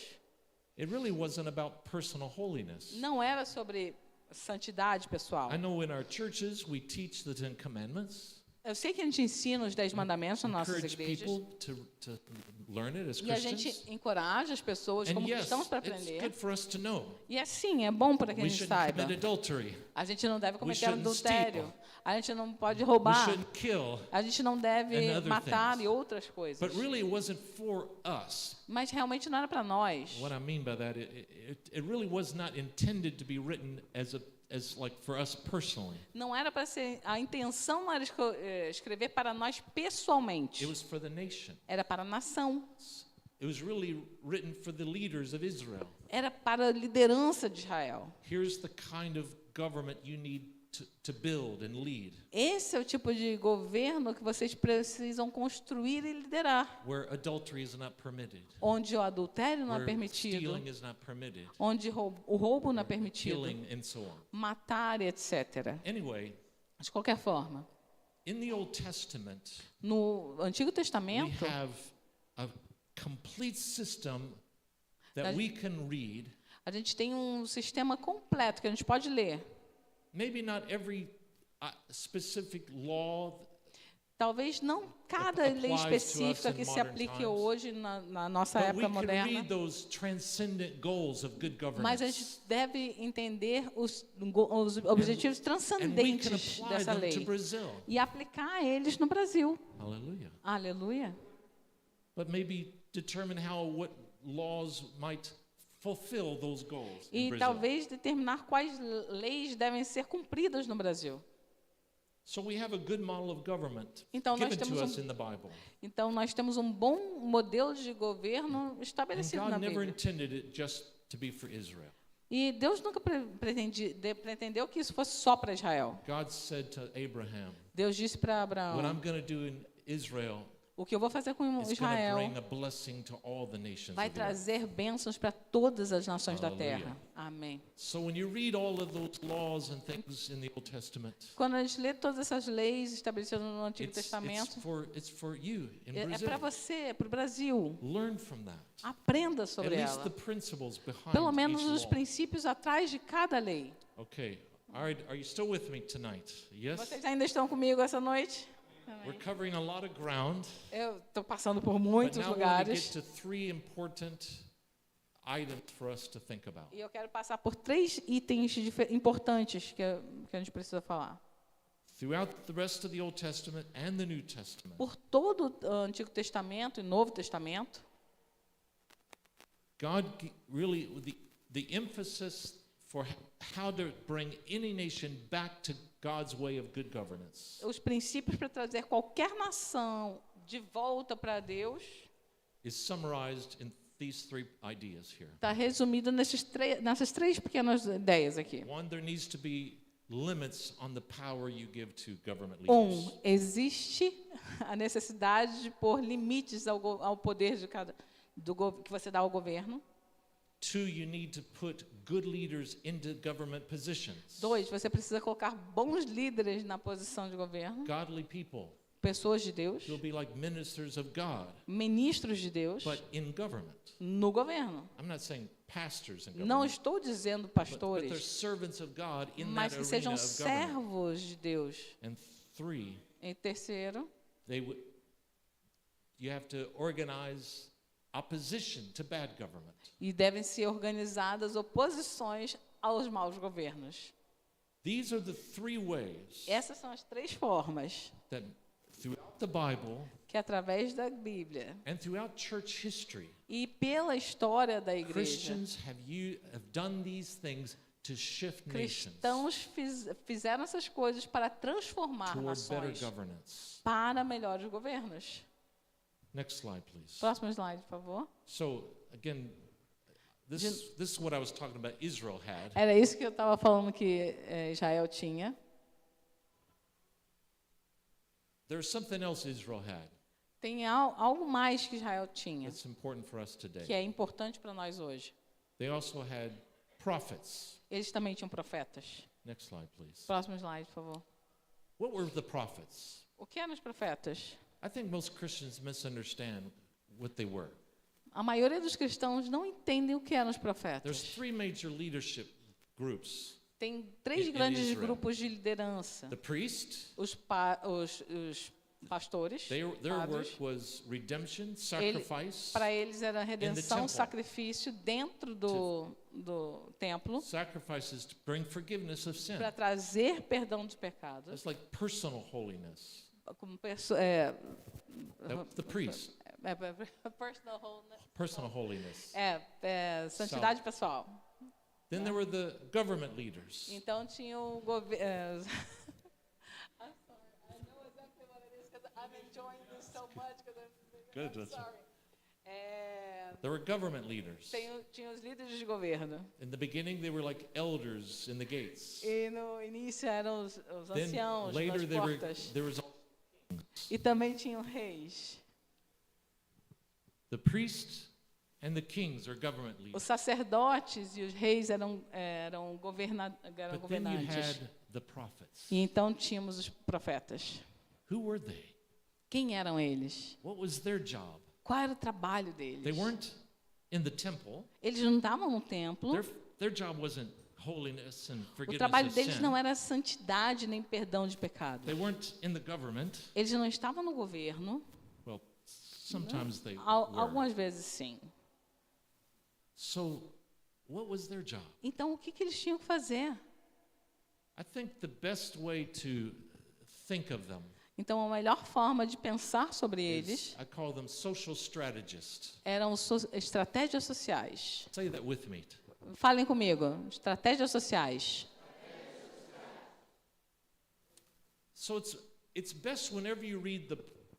B: It really wasn't about personal holiness.
C: Não era sobre santidade pessoal.
B: I know in our churches we teach the 10 Commandments,
C: Eu sei que a gente ensina os 10 mandamentos nas nossas
B: encourage
C: igrejas.
B: people to learn it as
C: E a gente
B: Christians.
C: encoraja as pessoas
B: And
C: como
B: yes,
C: cristãos para
B: it's
C: aprender.
B: good for us to know.
C: E assim, é bom para que a
B: We
C: gente
B: shouldn't
C: saiba.
B: commit adultery.
C: A gente não deve cometer
B: shouldn't
C: adultério.
B: steal.
C: A gente não pode
B: We
C: roubar.
B: shouldn't kill.
C: A gente não deve
B: And other
C: matar
B: things.
C: e outras coisas.
B: But really it wasn't for us.
C: Mas realmente não era para nós.
B: What I mean by that, it really was not intended to be written as like for us personally.
C: Não era para ser. A intenção não era escrever para nós pessoalmente.
B: It was for the nation.
C: Era para a nação.
B: It was really written for the leaders of Israel.
C: Era para a liderança de Israel.
B: Here's the kind of government you need to build and lead,
C: Esse é o tipo de governo que vocês precisam construir e liderar.
B: where adultery is not permitted,
C: Onde o adultério não é
B: where
C: permitido.
B: stealing is not permitted,
C: Onde o roubo não é permitido.
B: killing and so on.
C: Matar, etc.
B: Anyway,
C: De qualquer forma.
B: in the Old Testament,
C: No Antigo
B: we
C: Testamento,
B: have a complete system that
C: Nós-
B: we can read.
C: a gente tem um sistema completo que a gente pode ler.
B: Maybe not every specific law,
C: Talvez não cada
B: applies
C: lei
B: to us
C: específica
B: in
C: que se
B: modern
C: aplique
B: times.
C: hoje na nossa
B: but we
C: época
B: can
C: moderna.
B: read those transcendent goals of good
C: Mas a
B: governance.
C: gente deve entender os objetivos
B: And we can
C: transcendentes
B: apply
C: dessa
B: them to
C: lei
B: Brazil.
C: e aplicar eles no Brasil.
B: Hallelujah.
C: Aleluia.
B: But maybe determine what laws might fulfill those goals in
C: E
B: Brazil.
C: talvez determinar quais leis devem ser cumpridas no Brasil.
B: So we have a good model of government
C: Então nós
B: given
C: temos
B: to us
C: um-
B: in the Bible.
C: Então nós temos um bom modelo de governo
B: And
C: estabelecido na
B: God never
C: Bíblia.
B: intended it just to be for Israel.
C: E Deus nunca pretendeu que isso fosse só para Israel.
B: God said to Abraham,
C: Deus disse para
B: what I'm
C: Abraão:
B: going to do in Israel
C: o que eu vou fazer com
B: is going to
C: Israel
B: bring a blessing to all the nations
C: vai
B: of the earth.
C: trazer bênçãos para todas as nações da
B: Aleluia.
C: terra. Amém.
B: So when you read all of those laws and things in the Old Testament,
C: Quando a gente lê todas essas leis estabelecidas no Antigo Testamento,
B: it's for you in
C: é
B: Brazil.
C: para você, é para o Brasil.
B: Learn from that.
C: Aprenda
B: At
C: sobre
B: least the
C: ela.
B: principles behind
C: Pelo menos
B: each
C: os
B: law.
C: princípios atrás de cada lei.
B: Okay. All right. Are you still with me tonight? Yes?
C: Vocês ainda estão comigo essa noite?
B: We're covering a lot of ground,
C: Eu estou passando por
B: but
C: muitos
B: now we're going to
C: lugares.
B: get to 3 important items for us to think about.
C: E eu quero passar por 3 itens importantes que a gente precisa falar.
B: Throughout the rest of the Old Testament and the New Testament,
C: Por todo o Antigo Testamento e Novo Testamento,
B: God really, the emphasis for how to bring any nation back to God's way of good governance
C: os princípios para trazer qualquer nação de volta para Deus
B: is summarized in these 3 ideas here.
C: está resumido nessas 3 pequenas ideias aqui.
B: One, there needs to be limits on the power you give to government leaders.
C: Existe a necessidade de pôr limites ao poder que você dá ao governo.
B: 2, you need to put good leaders into government positions.
C: 2, você precisa colocar bons líderes na posição de governo.
B: Godly people.
C: pessoas de Deus,
B: who will be like ministers of God,
C: ministros de Deus,
B: but in government.
C: no governo.
B: I'm not saying pastors in
C: Não
B: government,
C: estou dizendo
B: but they're
C: pastores,
B: servants of God in
C: mas
B: that
C: que
B: arena
C: sejam
B: of government.
C: servos de Deus.
B: And 3,
C: Em terceiro,
B: you have to organize opposition to bad government.
C: e devem ser organizadas oposições aos maus governos.
B: These are the 3 ways
C: Essas são as 3 formas
B: that throughout the Bible
C: que, através da Bíblia
B: and throughout church history,
C: e pela história da igreja,
B: Christians have done these things to shift nations
C: cristãos fizeram essas coisas para transformar
B: toward better
C: nações
B: governance.
C: para melhores governos.
B: Next slide, please.
C: Próximo slide, por favor.
B: So again, this is what I was talking about Israel had.
C: Era isso que eu estava falando que Israel tinha.
B: There's something else Israel had
C: Tem algo mais que Israel tinha,
B: that's important for us
C: que
B: today.
C: é importante para nós hoje.
B: They also had prophets.
C: Eles também tinham profetas.
B: Next slide, please.
C: Próximo slide, por favor.
B: What were the prophets?
C: O que eram os profetas?
B: I think most Christians misunderstand what they were.
C: A maioria dos cristãos não entendem o que eram os
B: There's
C: profetas.
B: 3 major leadership groups.
C: Tem 3
B: in
C: grandes
B: Israel.
C: grupos de liderança.
B: The priest,
C: Os pastores,
B: their
C: padres,
B: work was redemption, sacrifice.
C: para eles era redenção,
B: temple.
C: sacrifício dentro do templo,
B: Sacrifices to bring forgiveness of sin.
C: para trazer perdão dos pecados.
B: That's like personal holiness.
C: Como
B: The priest,
C: personal wholeness.
B: personal holiness.
C: Santidade pessoal.
B: Then there were the government leaders.
C: Então tinha o governo. I'm sorry, I know exactly what it is because I'm enjoying this so much.
B: Good,
C: I'm
B: that's-
C: sorry.
B: There were government leaders.
C: Tinha os líderes de governo.
B: In the beginning, they were like elders in the gates.
C: E no início eram os
B: Then
C: anciãos
B: later,
C: nas portas.
B: there was
C: E também tinham reis.
B: the priests and the kings are government
C: Os
B: leaders.
C: sacerdotes e os reis eram
B: But then you
C: governantes.
B: had the prophets.
C: E então tínhamos os profetas.
B: Who were they?
C: Quem eram eles?
B: What was their job?
C: Qual era o trabalho deles?
B: They weren't in the temple.
C: Eles não estavam no templo.
B: Their job wasn't holiness and
C: O
B: forgiveness
C: trabalho
B: of
C: deles
B: sin.
C: não era santidade nem perdão de pecado.
B: They weren't in the government.
C: Eles não estavam no governo.
B: Well, sometimes they were.
C: Algumas vezes sim.
B: So, what was their job?
C: Então o que eles tinham que fazer?
B: I think the best way to think of them
C: Então a melhor forma de pensar sobre eles
B: I call them social strategists.
C: eram estratégias sociais.
B: Say that with me.
C: Falem comigo, estratégias sociais.
B: So it's best whenever you read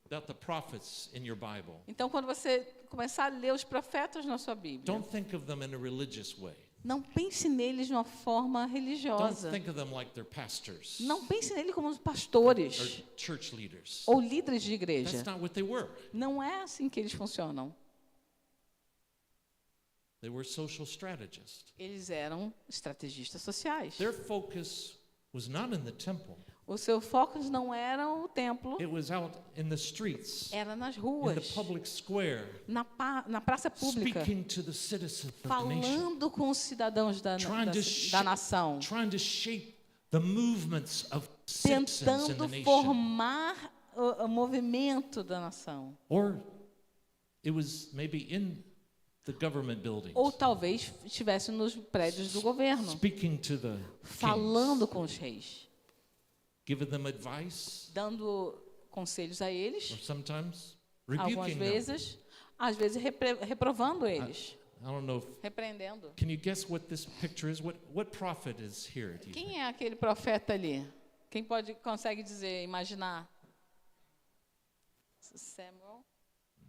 B: about the prophets in your Bible.
C: Então quando você começar a ler os profetas na sua Bíblia,
B: Don't think of them in a religious way.
C: não pense neles de uma forma
B: Don't
C: religiosa.
B: think of them like they're pastors
C: Não pense neles como
B: or
C: pastores
B: church leaders.
C: ou líderes de igreja.
B: That's not what they were.
C: Não é assim que eles funcionam.
B: They were social strategists.
C: Eles eram estrategistas sociais.
B: Their focus was not in the temple.
C: O seu foco não era o templo,
B: It was out in the streets,
C: era nas
B: in
C: ruas,
B: the public square,
C: na praça pública,
B: speaking to the citizens of the nation,
C: falando com os cidadãos da nação,
B: trying to shape the movements of citizens in the
C: tentando
B: nation.
C: formar o movimento da nação.
B: Or it was maybe in the government buildings,
C: Ou talvez estivesse nos prédios do governo,
B: speaking to the
C: falando
B: kings,
C: com os reis,
B: giving them advice,
C: dando conselhos a
B: or
C: eles,
B: sometimes
C: algumas
B: rebuking them.
C: vezes, às vezes reprovando eles,
B: I don't know.
C: repreendendo.
B: Can you guess what this picture is? What prophet is here? Do you think?
C: Quem é aquele profeta ali? Quem consegue dizer, imaginar? Samuel?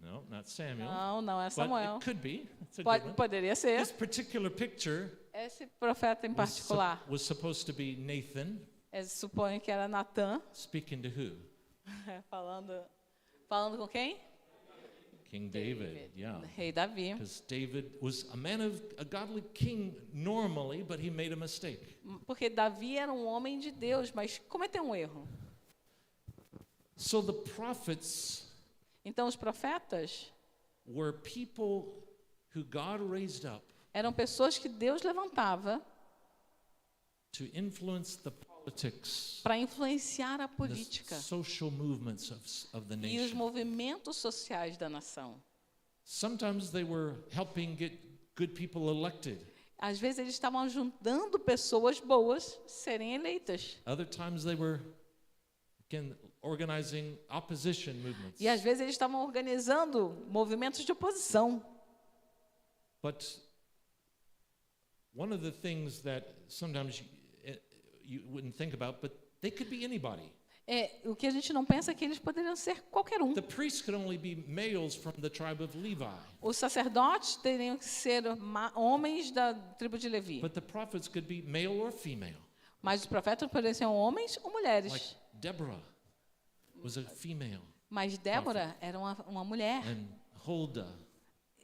B: No, not Samuel.
C: Não é
B: But
C: Samuel.
B: it could be. It's a good one.
C: Poderia ser.
B: This particular picture
C: Esse profeta em particular,
B: was supposed to be Nathan
C: supõe que era Natã,
B: speaking to who?
C: falando com quem?
B: King David. Yeah.
C: Rei Davi.
B: Because David was a godly king normally, but he made a mistake.
C: Porque Davi era um homem de Deus, mas cometeu um erro.
B: So the prophets
C: Então, os profetas
B: were people who God raised up
C: eram pessoas que Deus levantava
B: to influence the politics,
C: para influenciar a
B: the
C: política
B: social movements of the
C: e os
B: nation.
C: movimentos sociais da nação.
B: Sometimes they were helping get good people elected.
C: Às vezes, eles estavam ajudando pessoas boas a serem eleitas.
B: Other times they were, again, organizing opposition movements.
C: E, às vezes, eles estavam organizando movimentos de oposição.
B: But one of the things that sometimes you wouldn't think about, but they could be anybody.
C: O que a gente não pensa é que eles poderiam ser qualquer um.
B: The priests could only be males from the tribe of Levi,
C: Os sacerdotes teriam que ser homens da tribo de Levi.
B: but the prophets could be male or female.
C: Mas os profetas poderiam ser homens ou mulheres.
B: Like Deborah was a female,
C: Mas Débora era uma mulher.
B: and Huldah.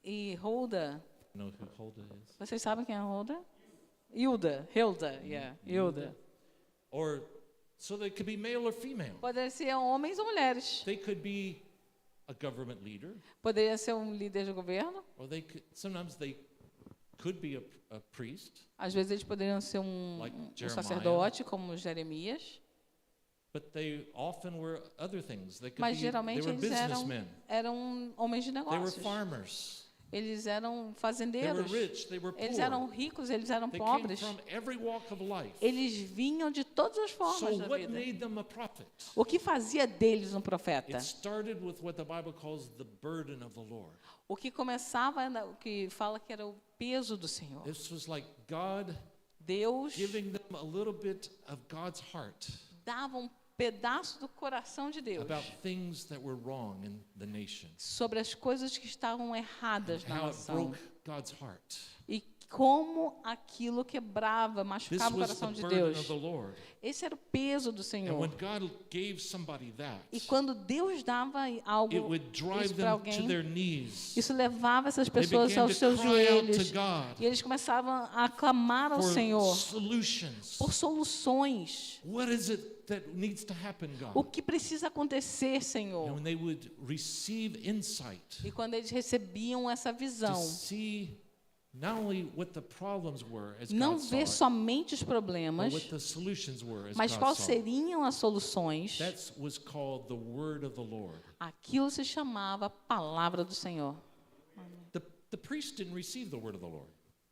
C: E Hulda,
B: You know who Huldah is?
C: vocês sabem quem é Hulda? Hilda, yeah, Hilda.
B: Or so they could be male or female.
C: Poderiam ser homens ou mulheres.
B: They could be a government leader,
C: Poderia ser um líder de governo.
B: or sometimes they could be a priest,
C: Às vezes eles poderiam ser
B: Like
C: um
B: Jeremiah.
C: sacerdote, como Jeremias.
B: but they often were other things. They
C: Mas
B: they
C: geralmente
B: were
C: eles
B: businessmen.
C: eram homens de
B: They were
C: negócios.
B: farmers.
C: Eles eram
B: They were
C: fazendeiros.
B: rich. They were poor.
C: Eles eram ricos, eles eram
B: They came
C: pobres.
B: from every walk of life.
C: Eles vinham de todas as
B: So
C: formas da
B: what
C: vida.
B: made them a prophet?
C: O que fazia deles um profeta?
B: It started with what the Bible calls the burden of the Lord.
C: O que começava, o que fala que era o peso do Senhor.
B: This was like God
C: Deus
B: giving them a little bit of God's heart
C: dava um pedaço do coração de Deus
B: about things that were wrong in the nation.
C: sobre as coisas que estavam erradas na
B: How it
C: nação.
B: broke God's heart.
C: E como aquilo quebrava,
B: This
C: machucava o
B: was the
C: coração de
B: burden
C: Deus.
B: of the Lord.
C: Esse era o peso do
B: And
C: Senhor.
B: when God gave somebody that,
C: E quando Deus dava algo
B: it would drive
C: isso para
B: them to
C: alguém,
B: their knees.
C: isso levava essas
B: They
C: pessoas
B: began
C: aos
B: to
C: seus
B: cry out
C: joelhos.
B: to God
C: E eles começavam a clamar ao
B: for
C: Senhor
B: solutions.
C: por soluções.
B: What is it that needs to happen,
C: O
B: God?
C: que precisa acontecer,
B: And
C: Senhor?
B: when they would receive insight
C: E quando eles recebiam essa
B: to
C: visão,
B: see not only what the problems were as
C: não
B: God saw
C: ver
B: it,
C: somente os
B: but
C: problemas,
B: what the solutions were as
C: mas
B: God
C: quais
B: saw it.
C: seriam as soluções.
B: That was called the word of the Lord.
C: Aquilo se chamava palavra do Senhor.
B: The priest didn't receive the word of the Lord.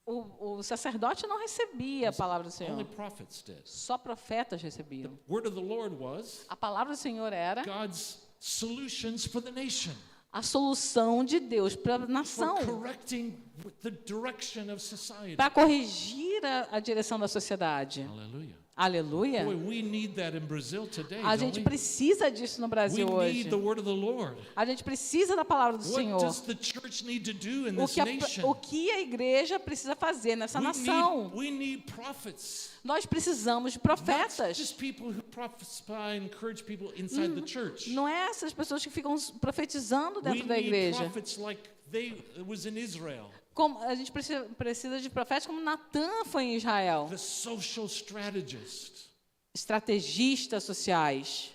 C: O sacerdote não recebia a palavra do
B: Only
C: Senhor.
B: prophets did.
C: Só profetas
B: The
C: recebiam.
B: word of the Lord was
C: A palavra do Senhor era
B: God's solutions for the nation,
C: a solução de Deus para a
B: for
C: nação,
B: correcting the direction of society.
C: para corrigir a direção da sociedade.
B: Hallelujah.
C: Aleluia.
B: Boy, we need that in Brazil today,
C: A
B: don't
C: gente
B: we?
C: precisa disso no
B: We
C: Brasil hoje.
B: need the word of the Lord.
C: A gente precisa da palavra do
B: What
C: Senhor.
B: does the church need to do in
C: O
B: this
C: que,
B: nation?
C: o que a igreja precisa fazer nessa nação?
B: We need prophets.
C: Nós precisamos de
B: Not
C: profetas.
B: just people who prophesy and encourage people inside the church.
C: Não é essas pessoas que ficam profetizando
B: We
C: dentro da
B: need
C: igreja.
B: prophets like it was in Israel.
C: Como a gente precisa de profetas como Natã foi em Israel.
B: The social strategist.
C: Estrategistas sociais.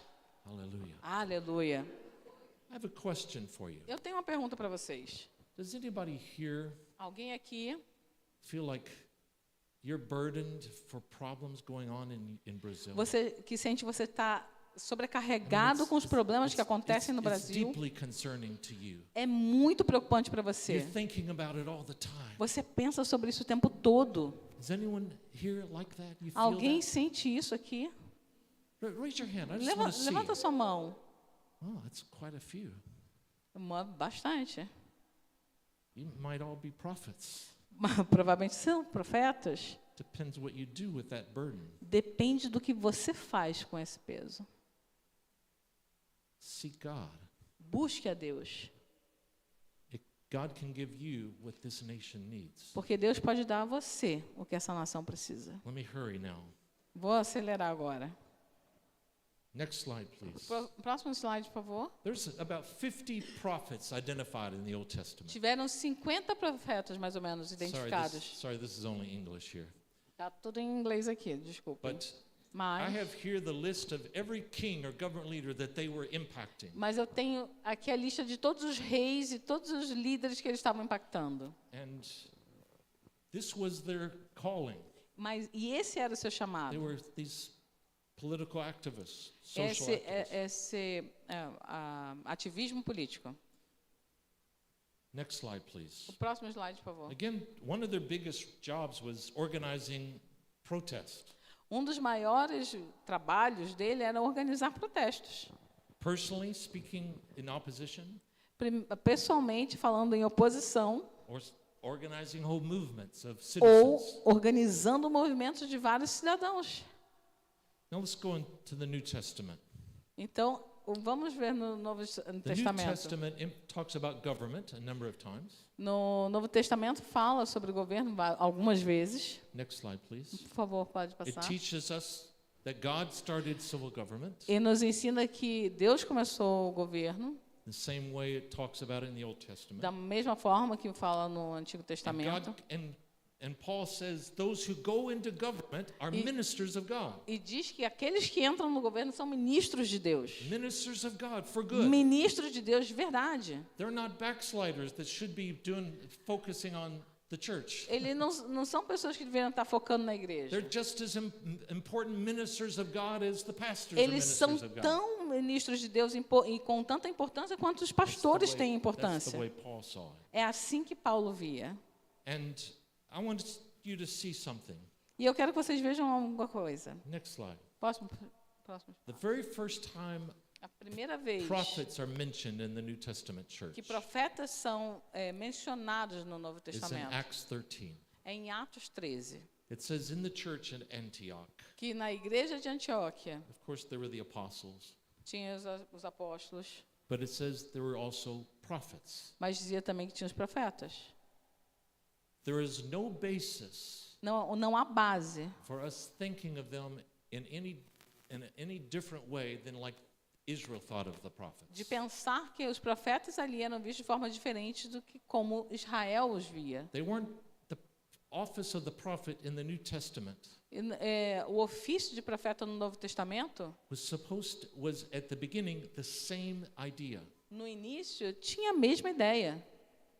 B: Hallelujah.
C: Aleluia.
B: I have a question for you.
C: Eu tenho uma pergunta para vocês.
B: Does anybody here
C: Alguém aqui
B: feel like you're burdened for problems going on in Brazil?
C: você que sente você está sobrecarregado com os problemas que acontecem no
B: It's
C: Brasil?
B: deeply concerning to you.
C: É muito preocupante para
B: You're
C: você.
B: thinking about it all the time.
C: Você pensa sobre isso o tempo todo.
B: Is anyone here like that? You feel
C: Alguém
B: that?
C: sente isso aqui?
B: Raise your hand. I just want to see.
C: Levanta sua mão.
B: Oh, that's quite a few.
C: Bastante.
B: You might all be prophets.
C: Provavelmente são profetas.
B: Depends what you do with that burden.
C: Depende do que você faz com esse peso.
B: Seek God.
C: Busque a Deus.
B: God can give you what this nation needs.
C: Porque Deus pode dar a você o que essa nação precisa.
B: Let me hurry now.
C: Vou acelerar agora.
B: Next slide, please.
C: Próximo slide, por favor.
B: There's about 50 prophets identified in the Old Testament.
C: Tiveram 50 profetas, mais ou menos, identificados.
B: Sorry, this is only English here.
C: Tá tudo em inglês aqui, desculpa.
B: But I
C: Mas,
B: have here the list of every king or government leader that they were impacting.
C: mas eu tenho aqui a lista de todos os reis e todos os líderes que eles estavam impactando.
B: And this was their calling.
C: E esse era o seu
B: They
C: chamado.
B: were these political activists, social
C: Esse
B: activists.
C: ativismo político.
B: Next slide, please.
C: O próximo slide, por favor.
B: Again, one of their biggest jobs was organizing protest.
C: Um dos maiores trabalhos dele era organizar protestos.
B: Personally speaking in opposition,
C: Pessoalmente, falando em oposição,
B: or organizing whole movements of
C: ou
B: citizens.
C: organizando movimentos de vários cidadãos.
B: Now let's go into the New Testament.
C: Então, vamos ver no Novo
B: The New
C: Testamento.
B: Testament talks about government a number of times.
C: No Novo Testamento fala sobre o governo algumas vezes.
B: Next slide, please.
C: Por favor, pode
B: It
C: passar.
B: teaches us that God started civil government
C: E nos ensina que Deus começou o governo,
B: the same way it talks about it in the Old Testament.
C: da mesma forma que fala no Antigo Testamento.
B: And Paul says those who go into government are ministers of God.
C: E diz que aqueles que entram no governo são ministros de Deus.
B: Ministers of God for good.
C: Ministros de Deus de verdade.
B: They're not backsliders that should be focusing on the church.
C: Eles não são pessoas que deveriam estar focando na igreja.
B: They're just as important ministers of God as the pastors are
C: Eles são
B: ministers of God.
C: tão ministros de Deus e com tanta importância quanto os pastores têm
B: That's
C: importância.
B: the way Paul saw it.
C: É assim que Paulo via.
B: And I want you to see something.
C: E eu quero que vocês vejam alguma coisa.
B: Next slide.
C: Próximo.
B: The very first time
C: A primeira vez
B: prophets are mentioned in the New Testament church
C: que profetas são mencionados no Novo
B: is in
C: Testamento
B: Acts 13.
C: é em Atos 13,
B: It says in the church in Antioch,
C: que na igreja de Antioquia
B: of course there were the apostles,
C: tinha os apóstolos,
B: but it says there were also prophets.
C: mas dizia também que tinha os profetas.
B: There is no basis
C: Não há base
B: for us thinking of them in any different way than like Israel thought of the
C: de
B: prophets.
C: pensar que os profetas ali eram vistos de forma diferente do que como Israel os via.
B: They weren't the office of the prophet in the New Testament
C: O ofício de profeta no Novo Testamento,
B: was at the beginning the same idea.
C: no início, tinha a mesma ideia.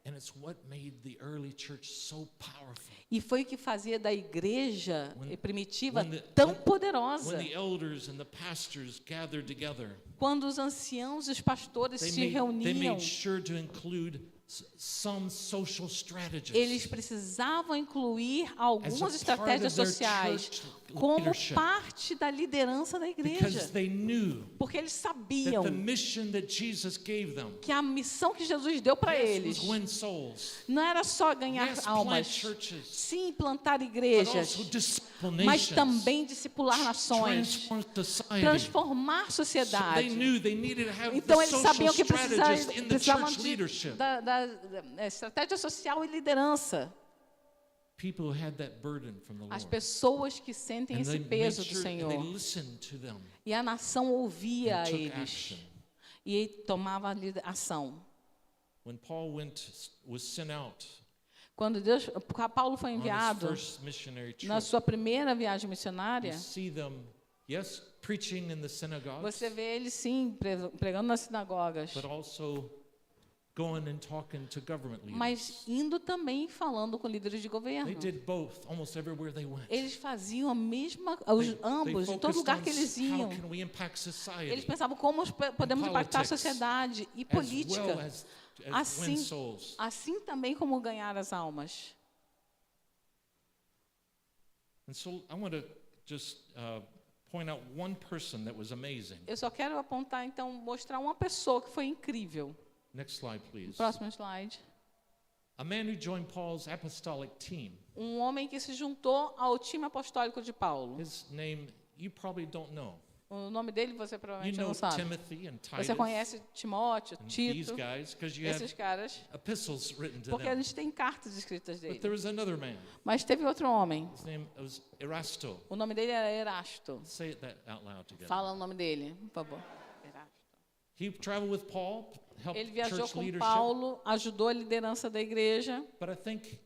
B: And it's what made the early church so powerful.
C: E foi o que fazia da igreja primitiva
B: when the-
C: tão
B: when-
C: poderosa.
B: When the elders and the pastors gathered together,
C: Quando os anciãos e os pastores se
B: they
C: reuniam,
B: made sure to include some social strategies.
C: eles precisavam incluir
B: as
C: algumas
B: a part
C: estratégias
B: of their
C: sociais
B: church
C: como
B: leadership,
C: parte da liderança da igreja.
B: because they knew
C: Porque eles
B: that
C: sabiam
B: the mission that Jesus gave them
C: que a missão que Jesus deu para
B: yes,
C: eles
B: was win souls,
C: não era só ganhar
B: yes, plant
C: almas,
B: churches,
C: sim plantar
B: but
C: igrejas,
B: also disciple
C: mas
B: nations,
C: também discipular nações,
B: transform society.
C: transformar
B: So
C: sociedade.
B: they knew they needed to have
C: Então
B: the
C: eles
B: social
C: sabiam que
B: strategists in the
C: precisavam
B: church leadership.
C: da estratégia social e liderança.
B: People who had that burden from the
C: As
B: Lord.
C: pessoas que sentem
B: And
C: esse
B: they made
C: peso do
B: sure, and they
C: Senhor.
B: listened to them
C: E a nação ouvia
B: and
C: a
B: took
C: eles.
B: action.
C: E tomava ação.
B: When Paul was sent out
C: Quando Paulo foi
B: on his
C: enviado
B: first missionary trip,
C: na sua primeira viagem
B: you
C: missionária,
B: see them, yes, preaching in the synagogues,
C: você vê eles sim pregando nas sinagogas,
B: but also going and talking to government leaders.
C: mas indo também falando com líderes de governo.
B: They did both almost everywhere they went.
C: Eles faziam a mesma,
B: They
C: ambos, em todo
B: focused
C: lugar
B: on
C: que eles
B: how
C: iam.
B: can we impact society,
C: Eles pensavam como podemos impactar a
B: politics,
C: sociedade e
B: as well
C: política,
B: as win
C: assim,
B: souls.
C: assim também como ganhar as almas.
B: And so I want to just point out one person that was amazing.
C: Eu só quero apontar, então, mostrar uma pessoa que foi incrível.
B: Next slide, please.
C: Próximo slide.
B: A man who joined Paul's apostolic team.
C: Um homem que se juntou ao time apostólico de Paulo.
B: His name you probably don't know.
C: O nome dele você
B: You
C: provavelmente
B: know
C: não sabe.
B: Timothy and Titus
C: Você conhece Timóteo,
B: and these
C: Tito,
B: guys because you
C: esses
B: have
C: caras,
B: epistles written to
C: porque a
B: them.
C: gente tem cartas escritas
B: But
C: dele.
B: there was another man.
C: Mas teve outro homem.
B: His name was Erasto.
C: O nome dele era Erasto.
B: Say that out loud together.
C: Fala o nome dele, por favor. Erasto.
B: He traveled with Paul, helped
C: Ele viajou
B: church
C: com
B: leadership.
C: Paulo, ajudou a liderança da igreja,
B: But I think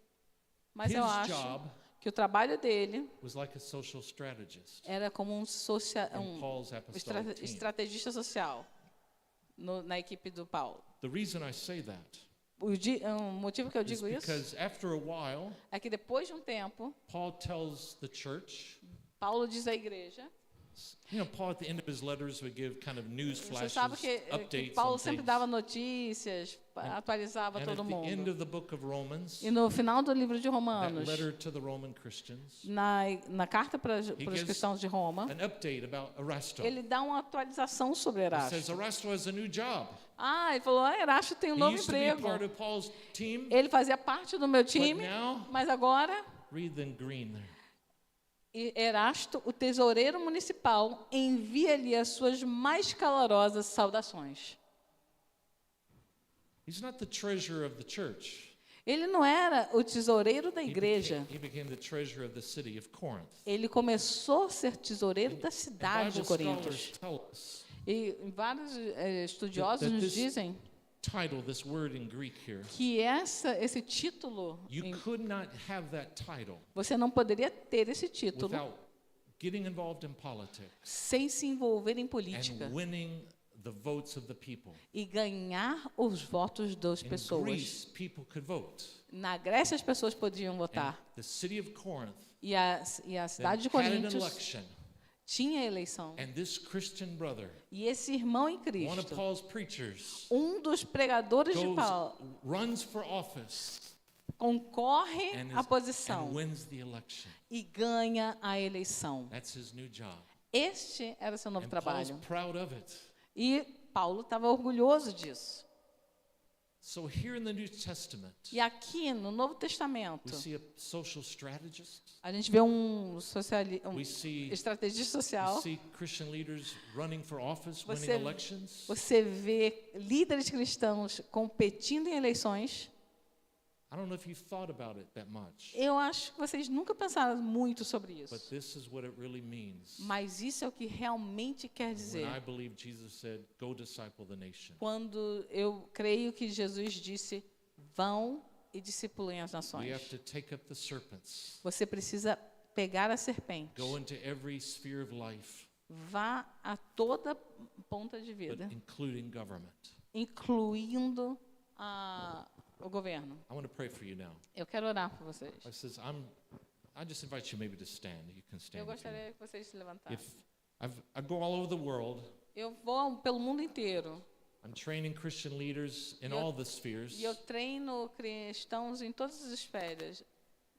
C: mas
B: his
C: eu acho
B: job
C: que o trabalho dele
B: was like a social strategist
C: era como um
B: in Paul's apostolic team.
C: estrategista social na equipe do Paulo.
B: The reason I say that
C: O motivo que eu
B: is
C: digo isso
B: because after a while,
C: é que depois de um tempo,
B: Paul tells the church,
C: Paulo diz à igreja,
B: Paul at the end of his letters would give kind of news
C: você
B: flashes,
C: sabe que
B: updates
C: Paulo
B: on
C: sempre
B: things.
C: dava notícias, atualizava
B: And
C: todo
B: at the end
C: mundo.
B: of the book of Romans,
C: E no final do livro de
B: that
C: Romanos,
B: letter to the Roman Christians,
C: na carta para os
B: gives
C: cristãos de Roma,
B: an update about Erasto.
C: ele dá uma atualização sobre
B: He
C: Erasto.
B: says Erasto has a new job.
C: Ele falou, Erasto tem um
B: He
C: novo
B: used to be
C: emprego.
B: part of Paul's team,
C: Ele fazia parte do meu
B: but
C: time,
B: now,
C: mas agora,
B: read in green there.
C: Erasto, o tesoureiro municipal, envia-lhe as suas mais calorosas saudações.
B: He's not the treasurer of the church.
C: Ele não era o tesoureiro da igreja.
B: He became the treasurer of the city of Corinth.
C: Ele começou a ser tesoureiro da
B: And
C: cidade de
B: Bible
C: Corintos.
B: scholars tell us
C: E vários estudiosos
B: that
C: nos
B: this
C: dizem
B: title, this word in Greek here,
C: que esse título,
B: you could not have that title
C: você não poderia ter esse título
B: without getting involved in politics
C: sem se envolver em política
B: and winning the votes of the people.
C: e ganhar os votos das
B: In
C: pessoas.
B: Greece, people could vote.
C: Na Grécia, as pessoas podiam
B: And
C: votar.
B: the city of Corinth
C: E a cidade de
B: then had an
C: Coríntios
B: election.
C: tinha eleição.
B: And this Christian brother,
C: E esse irmão em
B: one of
C: Cristo,
B: Paul's preachers,
C: dos pregadores de Paulo,
B: runs for office
C: concorre
B: and,
C: à posição
B: and wins the election.
C: e ganha a eleição.
B: That's his new job.
C: Este era o seu novo
B: And Paul's
C: trabalho.
B: proud of it.
C: E Paulo estava orgulhoso disso.
B: So here in the New Testament,
C: E aqui no Novo Testamento,
B: we see a social strategist.
C: a gente vê um
B: We see
C: estrategista social.
B: Christian leaders running for office, winning
C: Você,
B: elections.
C: você vê líderes cristãos competindo em eleições.
B: I don't know if you've thought about it that much,
C: Eu acho que vocês nunca pensaram muito sobre
B: but
C: isso.
B: this is what it really means.
C: Mas isso é o que realmente quer
B: When
C: dizer.
B: I believe Jesus said, "Go disciple the nation."
C: Quando eu creio que Jesus disse, vão e discipulem as
B: We
C: nações.
B: have to take up the serpents,
C: Você precisa pegar a serpente.
B: go into every sphere of life,
C: Vá a toda ponta de
B: but
C: vida,
B: including government.
C: incluindo o governo.
B: I want to pray for you now.
C: Eu quero orar por vocês.
B: I just invite you maybe to stand. You can
C: Eu
B: stand. if you
C: gostaria que vocês se levantassem.
B: want. I go all over the world.
C: Eu vou pelo mundo inteiro.
B: I'm training Christian leaders in
C: Eu-
B: all the spheres,
C: E eu treino cristãos em todas as esferas.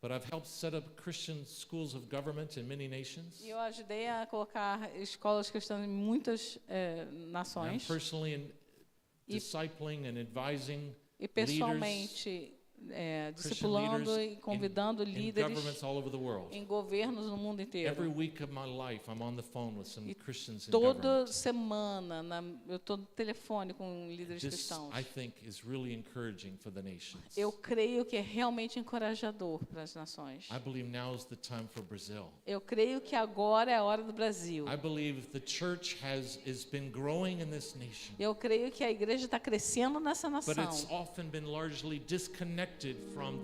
B: but I've helped set up Christian schools of government in many nations.
C: E eu ajudei a colocar escolas cristãs em muitas
B: And I'm
C: nações.
B: personally
C: E-
B: discipling and advising
C: E pessoalmente discipulando
B: leaders
C: e convidando
B: in
C: líderes
B: governments all over the world.
C: em governos no mundo
B: Every
C: inteiro.
B: week of my life, I'm on the phone with some
C: E
B: Christians in
C: Toda
B: government.
C: semana eu estou no telefone com líderes
B: This,
C: cristãos.
B: I think, is really encouraging for the nations.
C: Eu creio que é realmente encorajador para as nações.
B: I believe now is the time for Brazil.
C: Eu creio que agora é a hora do Brasil.
B: I believe the church has been growing in this nation,
C: Eu creio que a igreja está crescendo nessa
B: but it's
C: nação,
B: often been largely disconnected from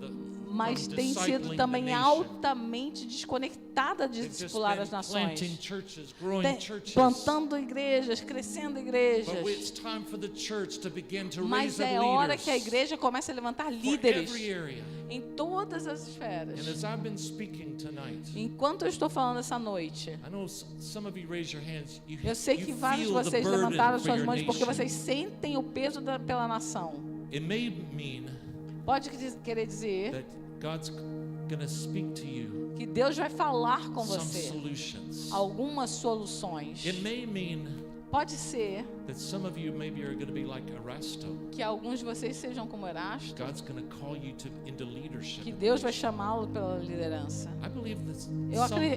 C: mas tem sido
B: discipling the
C: também
B: nation.
C: altamente desconectada de
B: They've just
C: discipular
B: been
C: as nações.
B: planting churches, growing
C: Tem-
B: churches.
C: plantando igrejas, crescendo igrejas.
B: But it's time for the church to begin to
C: Mas
B: raise up
C: é hora
B: leaders
C: que a igreja comece a levantar
B: for
C: líderes
B: every area.
C: em todas as esferas.
B: And as I've been speaking tonight,
C: Enquanto eu estou falando essa noite,
B: I know some of you raise your hands.
C: eu sei que
B: You
C: vários de
B: feel the
C: vocês
B: burden
C: levantaram
B: for
C: suas
B: your
C: mãos porque
B: nation.
C: vocês sentem o peso pela nação.
B: It may mean
C: Pode querer dizer
B: that God's going to speak to you
C: que Deus vai falar com
B: some
C: você
B: solutions.
C: algumas soluções.
B: It may mean
C: Pode ser
B: that some of you maybe are going to be like Erasto.
C: que alguns de vocês sejam como Erasto,
B: God's going to call you into leadership.
C: que
B: in the
C: Deus vai
B: nation.
C: chamá-lo pela liderança.
B: I believe that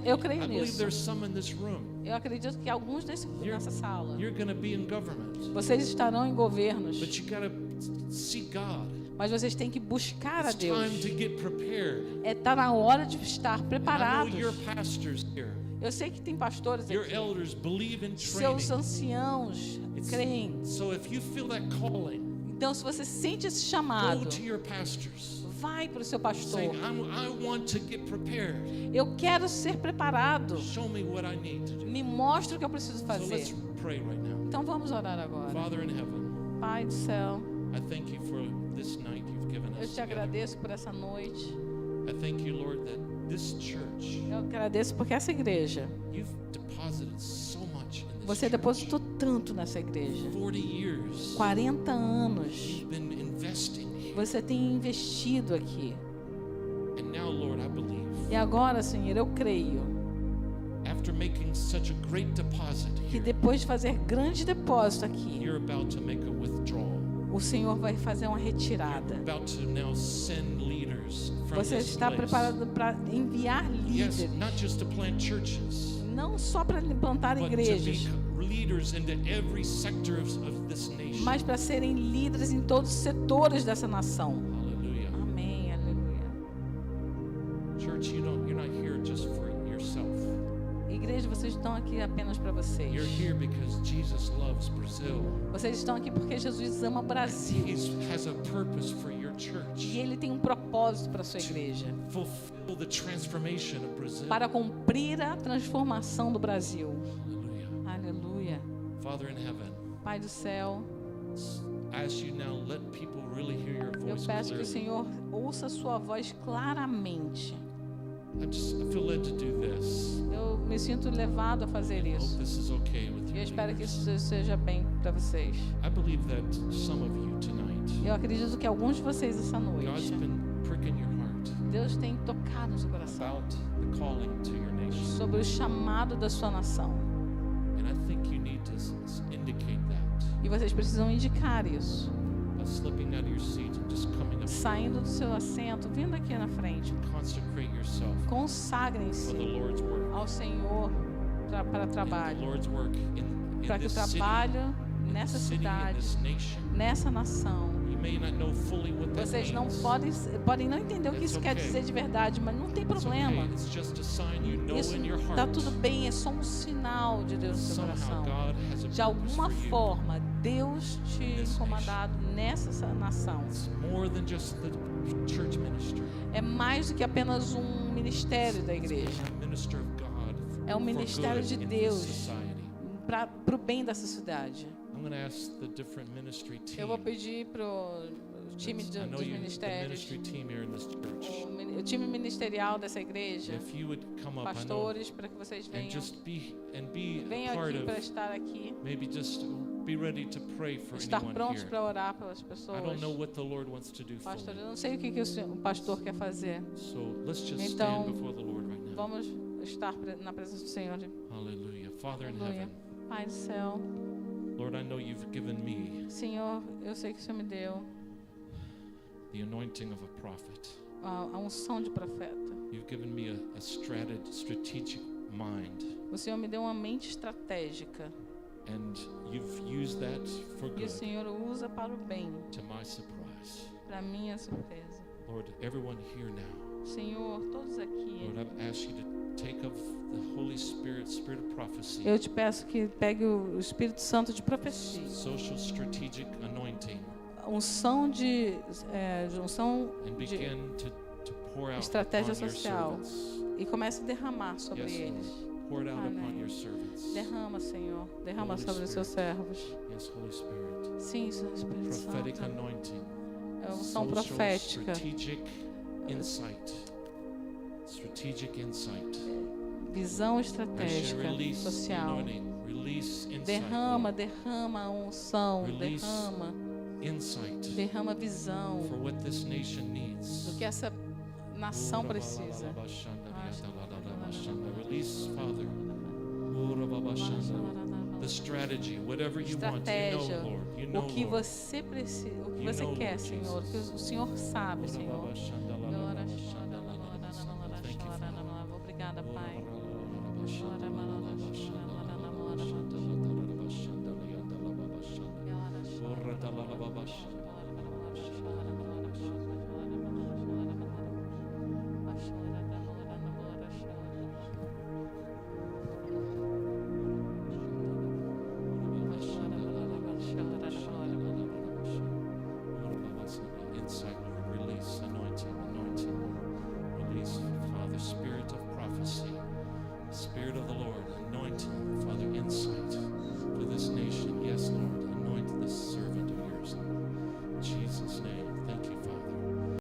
C: Eu creio
B: I believe
C: nisso.
B: there's some in this room.
C: Eu acredito que alguns nessa sala,
B: You're going to be in government,
C: vocês estarão em governos,
B: but you got to seek God.
C: mas vocês têm que buscar a
B: It's
C: Deus.
B: time to get prepared.
C: Tá na hora de estar
B: I know
C: preparados.
B: your pastors here,
C: Eu sei que tem pastores
B: your
C: aqui.
B: elders believe in
C: Seus
B: training.
C: anciãos creem.
B: So if you feel that calling,
C: Então, se você sente esse
B: Go
C: chamado,
B: to your pastors.
C: vai para o seu pastor.
B: Say, I want to get prepared.
C: Eu quero ser preparado.
B: Show me what I need to do.
C: Me mostra o que eu preciso
B: So let's
C: fazer.
B: pray right now.
C: Então vamos orar agora.
B: Father in heaven,
C: Pai do céu,
B: I thank you for this night you've given
C: eu
B: us
C: te
B: together.
C: agradeço por essa noite.
B: I thank you, Lord, that this church,
C: Eu agradeço porque essa igreja,
B: you've deposited so much in this
C: você
B: church.
C: depositou tanto nessa igreja.
B: 40 years
C: 40 anos
B: you've been investing here.
C: você tem investido aqui.
B: And now, Lord, I believe,
C: E agora, Senhor, eu creio
B: after making such a great deposit
C: que
B: here,
C: depois de fazer grande depósito aqui,
B: you're about to make a withdrawal.
C: o Senhor vai fazer uma
B: You're
C: retirada.
B: about to now send leaders from
C: Você
B: this
C: está
B: place.
C: preparado para enviar
B: Yes,
C: líderes,
B: not just to plant churches,
C: não só para plantar
B: but to
C: igrejas,
B: be leaders into every sector of this nation.
C: mas para serem líderes em todos os setores dessa nação.
B: Hallelujah.
C: Amém, aleluia.
B: Church, you're not here just for yourself.
C: Igreja, vocês estão aqui apenas para vocês.
B: You're here because Jesus loves Brazil.
C: Vocês estão aqui porque Jesus ama o Brasil.
B: He has a purpose for your
C: E
B: church.
C: Ele tem um propósito para a sua igreja.
B: Fulfill the transformation of Brazil.
C: Para cumprir a transformação do Brasil.
B: Hallelujah.
C: Aleluia.
B: Father in heaven,
C: Pai do céu,
B: I ask you now, let people really hear your
C: eu
B: voice
C: peço que o
B: clearly.
C: Senhor ouça a sua voz claramente.
B: I feel led to do this.
C: Eu me sinto levado a fazer
B: I hope
C: isso.
B: this is okay with
C: E
B: you.
C: eu espero que
B: leaders.
C: isso seja bem para vocês.
B: I believe that some of you tonight,
C: Eu acredito que alguns de vocês essa
B: God's
C: noite,
B: been pricking your heart
C: Deus tem tocado no seu coração
B: about the calling to your nation.
C: sobre o chamado da sua nação.
B: And I think you need to indicate that
C: E vocês precisam indicar isso.
B: by slipping out of your seat and just coming up
C: Saindo do seu assento, vindo aqui na frente.
B: here. Consecrate yourself for
C: Consagrem-se
B: the Lord's work.
C: ao Senhor para
B: And the
C: trabalho.
B: Lord's work in
C: Para que o
B: this city,
C: trabalho
B: in
C: nessa
B: this city, in
C: cidade,
B: this nation.
C: nessa nação,
B: You may not know fully what that
C: vocês não
B: means.
C: podem não entender o que
B: It's
C: isso quer
B: okay.
C: dizer de verdade, mas não tem
B: It's
C: problema.
B: okay. It's just a sign you know
C: Isso
B: in your
C: está
B: heart.
C: tudo bem, é só um sinal de Deus no seu
B: Somehow
C: coração.
B: God has a
C: De
B: purpose
C: alguma
B: for you.
C: forma, Deus te
B: this
C: incomodado nessa nação.
B: It's more than just the church ministry.
C: É mais do que apenas um ministério da
B: It's
C: igreja.
B: being a minister of God
C: É um
B: for
C: ministério
B: good
C: de
B: in
C: Deus.
B: this society.
C: Para o bem dessa cidade.
B: I'm going to ask the different ministry team.
C: Eu vou pedir para o time
B: I know
C: dos
B: you, the
C: ministérios,
B: ministry team here in this church.
C: o time ministerial dessa igreja,
B: If you would come up, I know,
C: pastores, para que vocês
B: and
C: venham,
B: just be a
C: venham
B: part
C: aqui para
B: of.
C: estar aqui,
B: Maybe just be ready to pray for
C: estar
B: anyone
C: prontos
B: here.
C: para orar pelas
B: I
C: pessoas.
B: don't know what the Lord wants to do
C: Pastor,
B: fully.
C: eu não sei o que o pastor quer fazer.
B: So let's just
C: Então,
B: stand before the Lord right now.
C: Vamos estar na presença do Senhor.
B: Hallelujah. Father in
C: Aleluia.
B: heaven,
C: Pai do céu,
B: Lord, I know you've given me
C: Senhor, eu sei que o Senhor me deu
B: the anointing of a prophet.
C: a unção de profeta.
B: You've given me a strategic mind,
C: O Senhor me deu uma mente estratégica.
B: and you've used that for
C: E o
B: good.
C: Senhor usa para o bem,
B: To my surprise,
C: para minha surpresa.
B: Lord, everyone here now,
C: Senhor, todos aqui,
B: Lord, I've asked you to take of the Holy Spirit, spirit of prophecy,
C: eu te peço que pegue o Espírito Santo de profecia,
B: social strategic anointing,
C: unção de
B: and begin to pour out
C: estratégia
B: upon your
C: social.
B: servants.
C: E comece a derramar sobre
B: Yes,
C: eles.
B: Lord. Pour it out
C: Amém.
B: upon your servants.
C: Derrama, Senhor, derrama
B: Holy
C: sobre os seus servos.
B: Yes, Holy Spirit.
C: Sim, Senhor Espírito
B: Prophetic
C: Santo.
B: anointing.
C: É a unção
B: Social
C: profética.
B: strategic insight. Strategic insight.
C: Visão
B: As you
C: estratégica
B: release the
C: social.
B: anointing, release insight.
C: Derrama,
B: Lord.
C: derrama a unção,
B: Release
C: derrama,
B: Insight
C: derrama visão
B: for what this nation needs.
C: do que essa nação precisa.
B: Release, Father, the strategy, whatever you want. You
C: Estratégia,
B: know, Lord. You know,
C: o que
B: Lord.
C: você precisa, o que
B: You
C: você
B: know,
C: quer,
B: Lord
C: Senhor, o que
B: Jesus.
C: o Senhor sabe, Senhor.
B: Thank you, Father.
C: Obrigada, Pai.
B: praise and